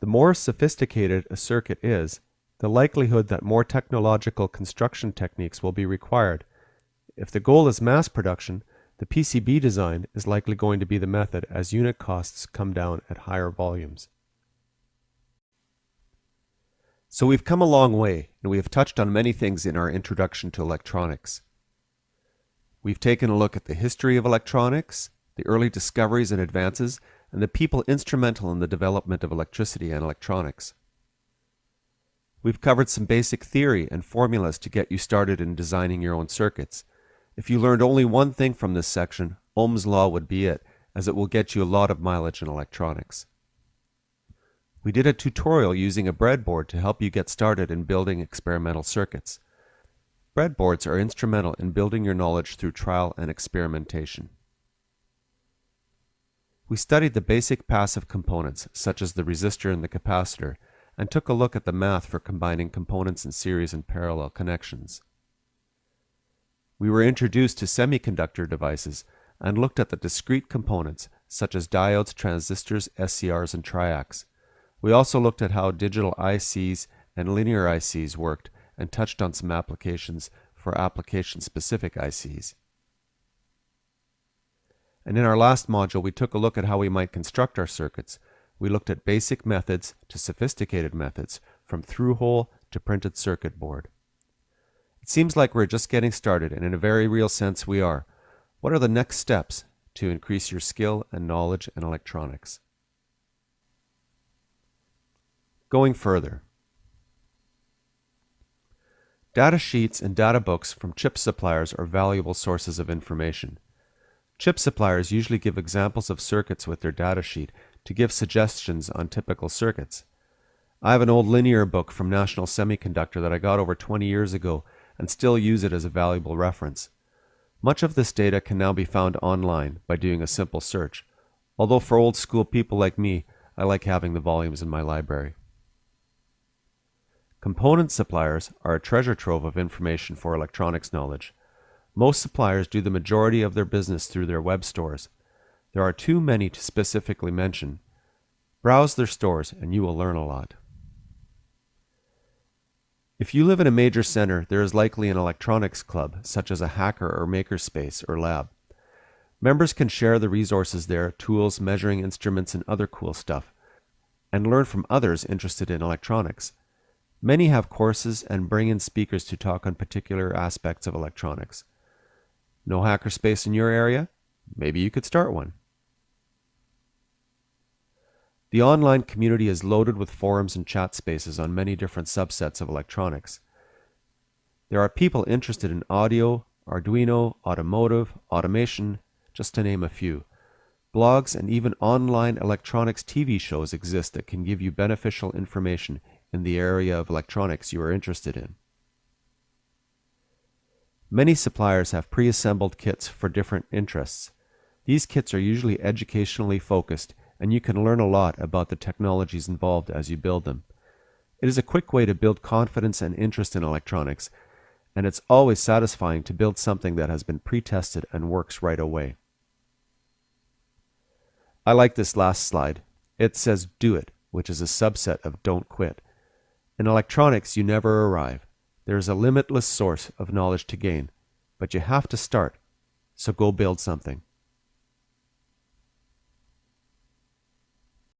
The more sophisticated a circuit is, the likelihood that more technological construction techniques will be required. If the goal is mass production, the PCB design is likely going to be the method as unit costs come down at higher volumes. So we've come a long way, and we have touched on many things in our introduction to electronics. We've taken a look at the history of electronics, the early discoveries and advances, and the people instrumental in the development of electricity and electronics. We've covered some basic theory and formulas to get you started in designing your own circuits. If you learned only one thing from this section, Ohm's law would be it, as it will get you a lot of mileage in electronics. We did a tutorial using a breadboard to help you get started in building experimental circuits. Breadboards are instrumental in building your knowledge through trial and experimentation. We studied the basic passive components, such as the resistor and the capacitor, and took a look at the math for combining components in series and parallel connections. We were introduced to semiconductor devices and looked at the discrete components, such as diodes, transistors, SCRs, and triacs. We also looked at how digital ICs and linear ICs worked and touched on some applications for application-specific ICs. And in our last module, we took a look at how we might construct our circuits. We looked at basic methods to sophisticated methods, from through-hole to printed circuit board. It seems like we're just getting started, and in a very real sense we are. What are the next steps to increase your skill and knowledge in electronics? Going further. Data sheets and data books from chip suppliers are valuable sources of information. Chip suppliers usually give examples of circuits with their data sheet to give suggestions on typical circuits. I have an old linear book from National Semiconductor that I got over 20 years ago and still use it as a valuable reference. Much of this data can now be found online by doing a simple search, although for old school people like me, I like having the volumes in my library. Component suppliers are a treasure trove of information for electronics knowledge. Most suppliers do the majority of their business through their web stores. There are too many to specifically mention. Browse their stores and you will learn a lot. If you live in a major center, there is likely an electronics club, such as a hacker or makerspace or lab. Members can share the resources there, tools, measuring instruments, and other cool stuff, and learn from others interested in electronics. Many have courses and bring in speakers to talk on particular aspects of electronics. No hackerspace in your area? Maybe you could start one. The online community is loaded with forums and chat spaces on many different subsets of electronics. There are people interested in audio, Arduino, automotive, automation, just to name a few. Blogs and even online electronics TV shows exist that can give you beneficial information in the area of electronics you are interested in. Many suppliers have pre-assembled kits for different interests. These kits are usually educationally focused, and you can learn a lot about the technologies involved as you build them. It is a quick way to build confidence and interest in electronics, and it's always satisfying to build something that has been pre-tested and works right away. I like this last slide. It says do it, which is a subset of don't quit. In electronics, you never arrive. There is a limitless source of knowledge to gain, but you have to start, so go build something.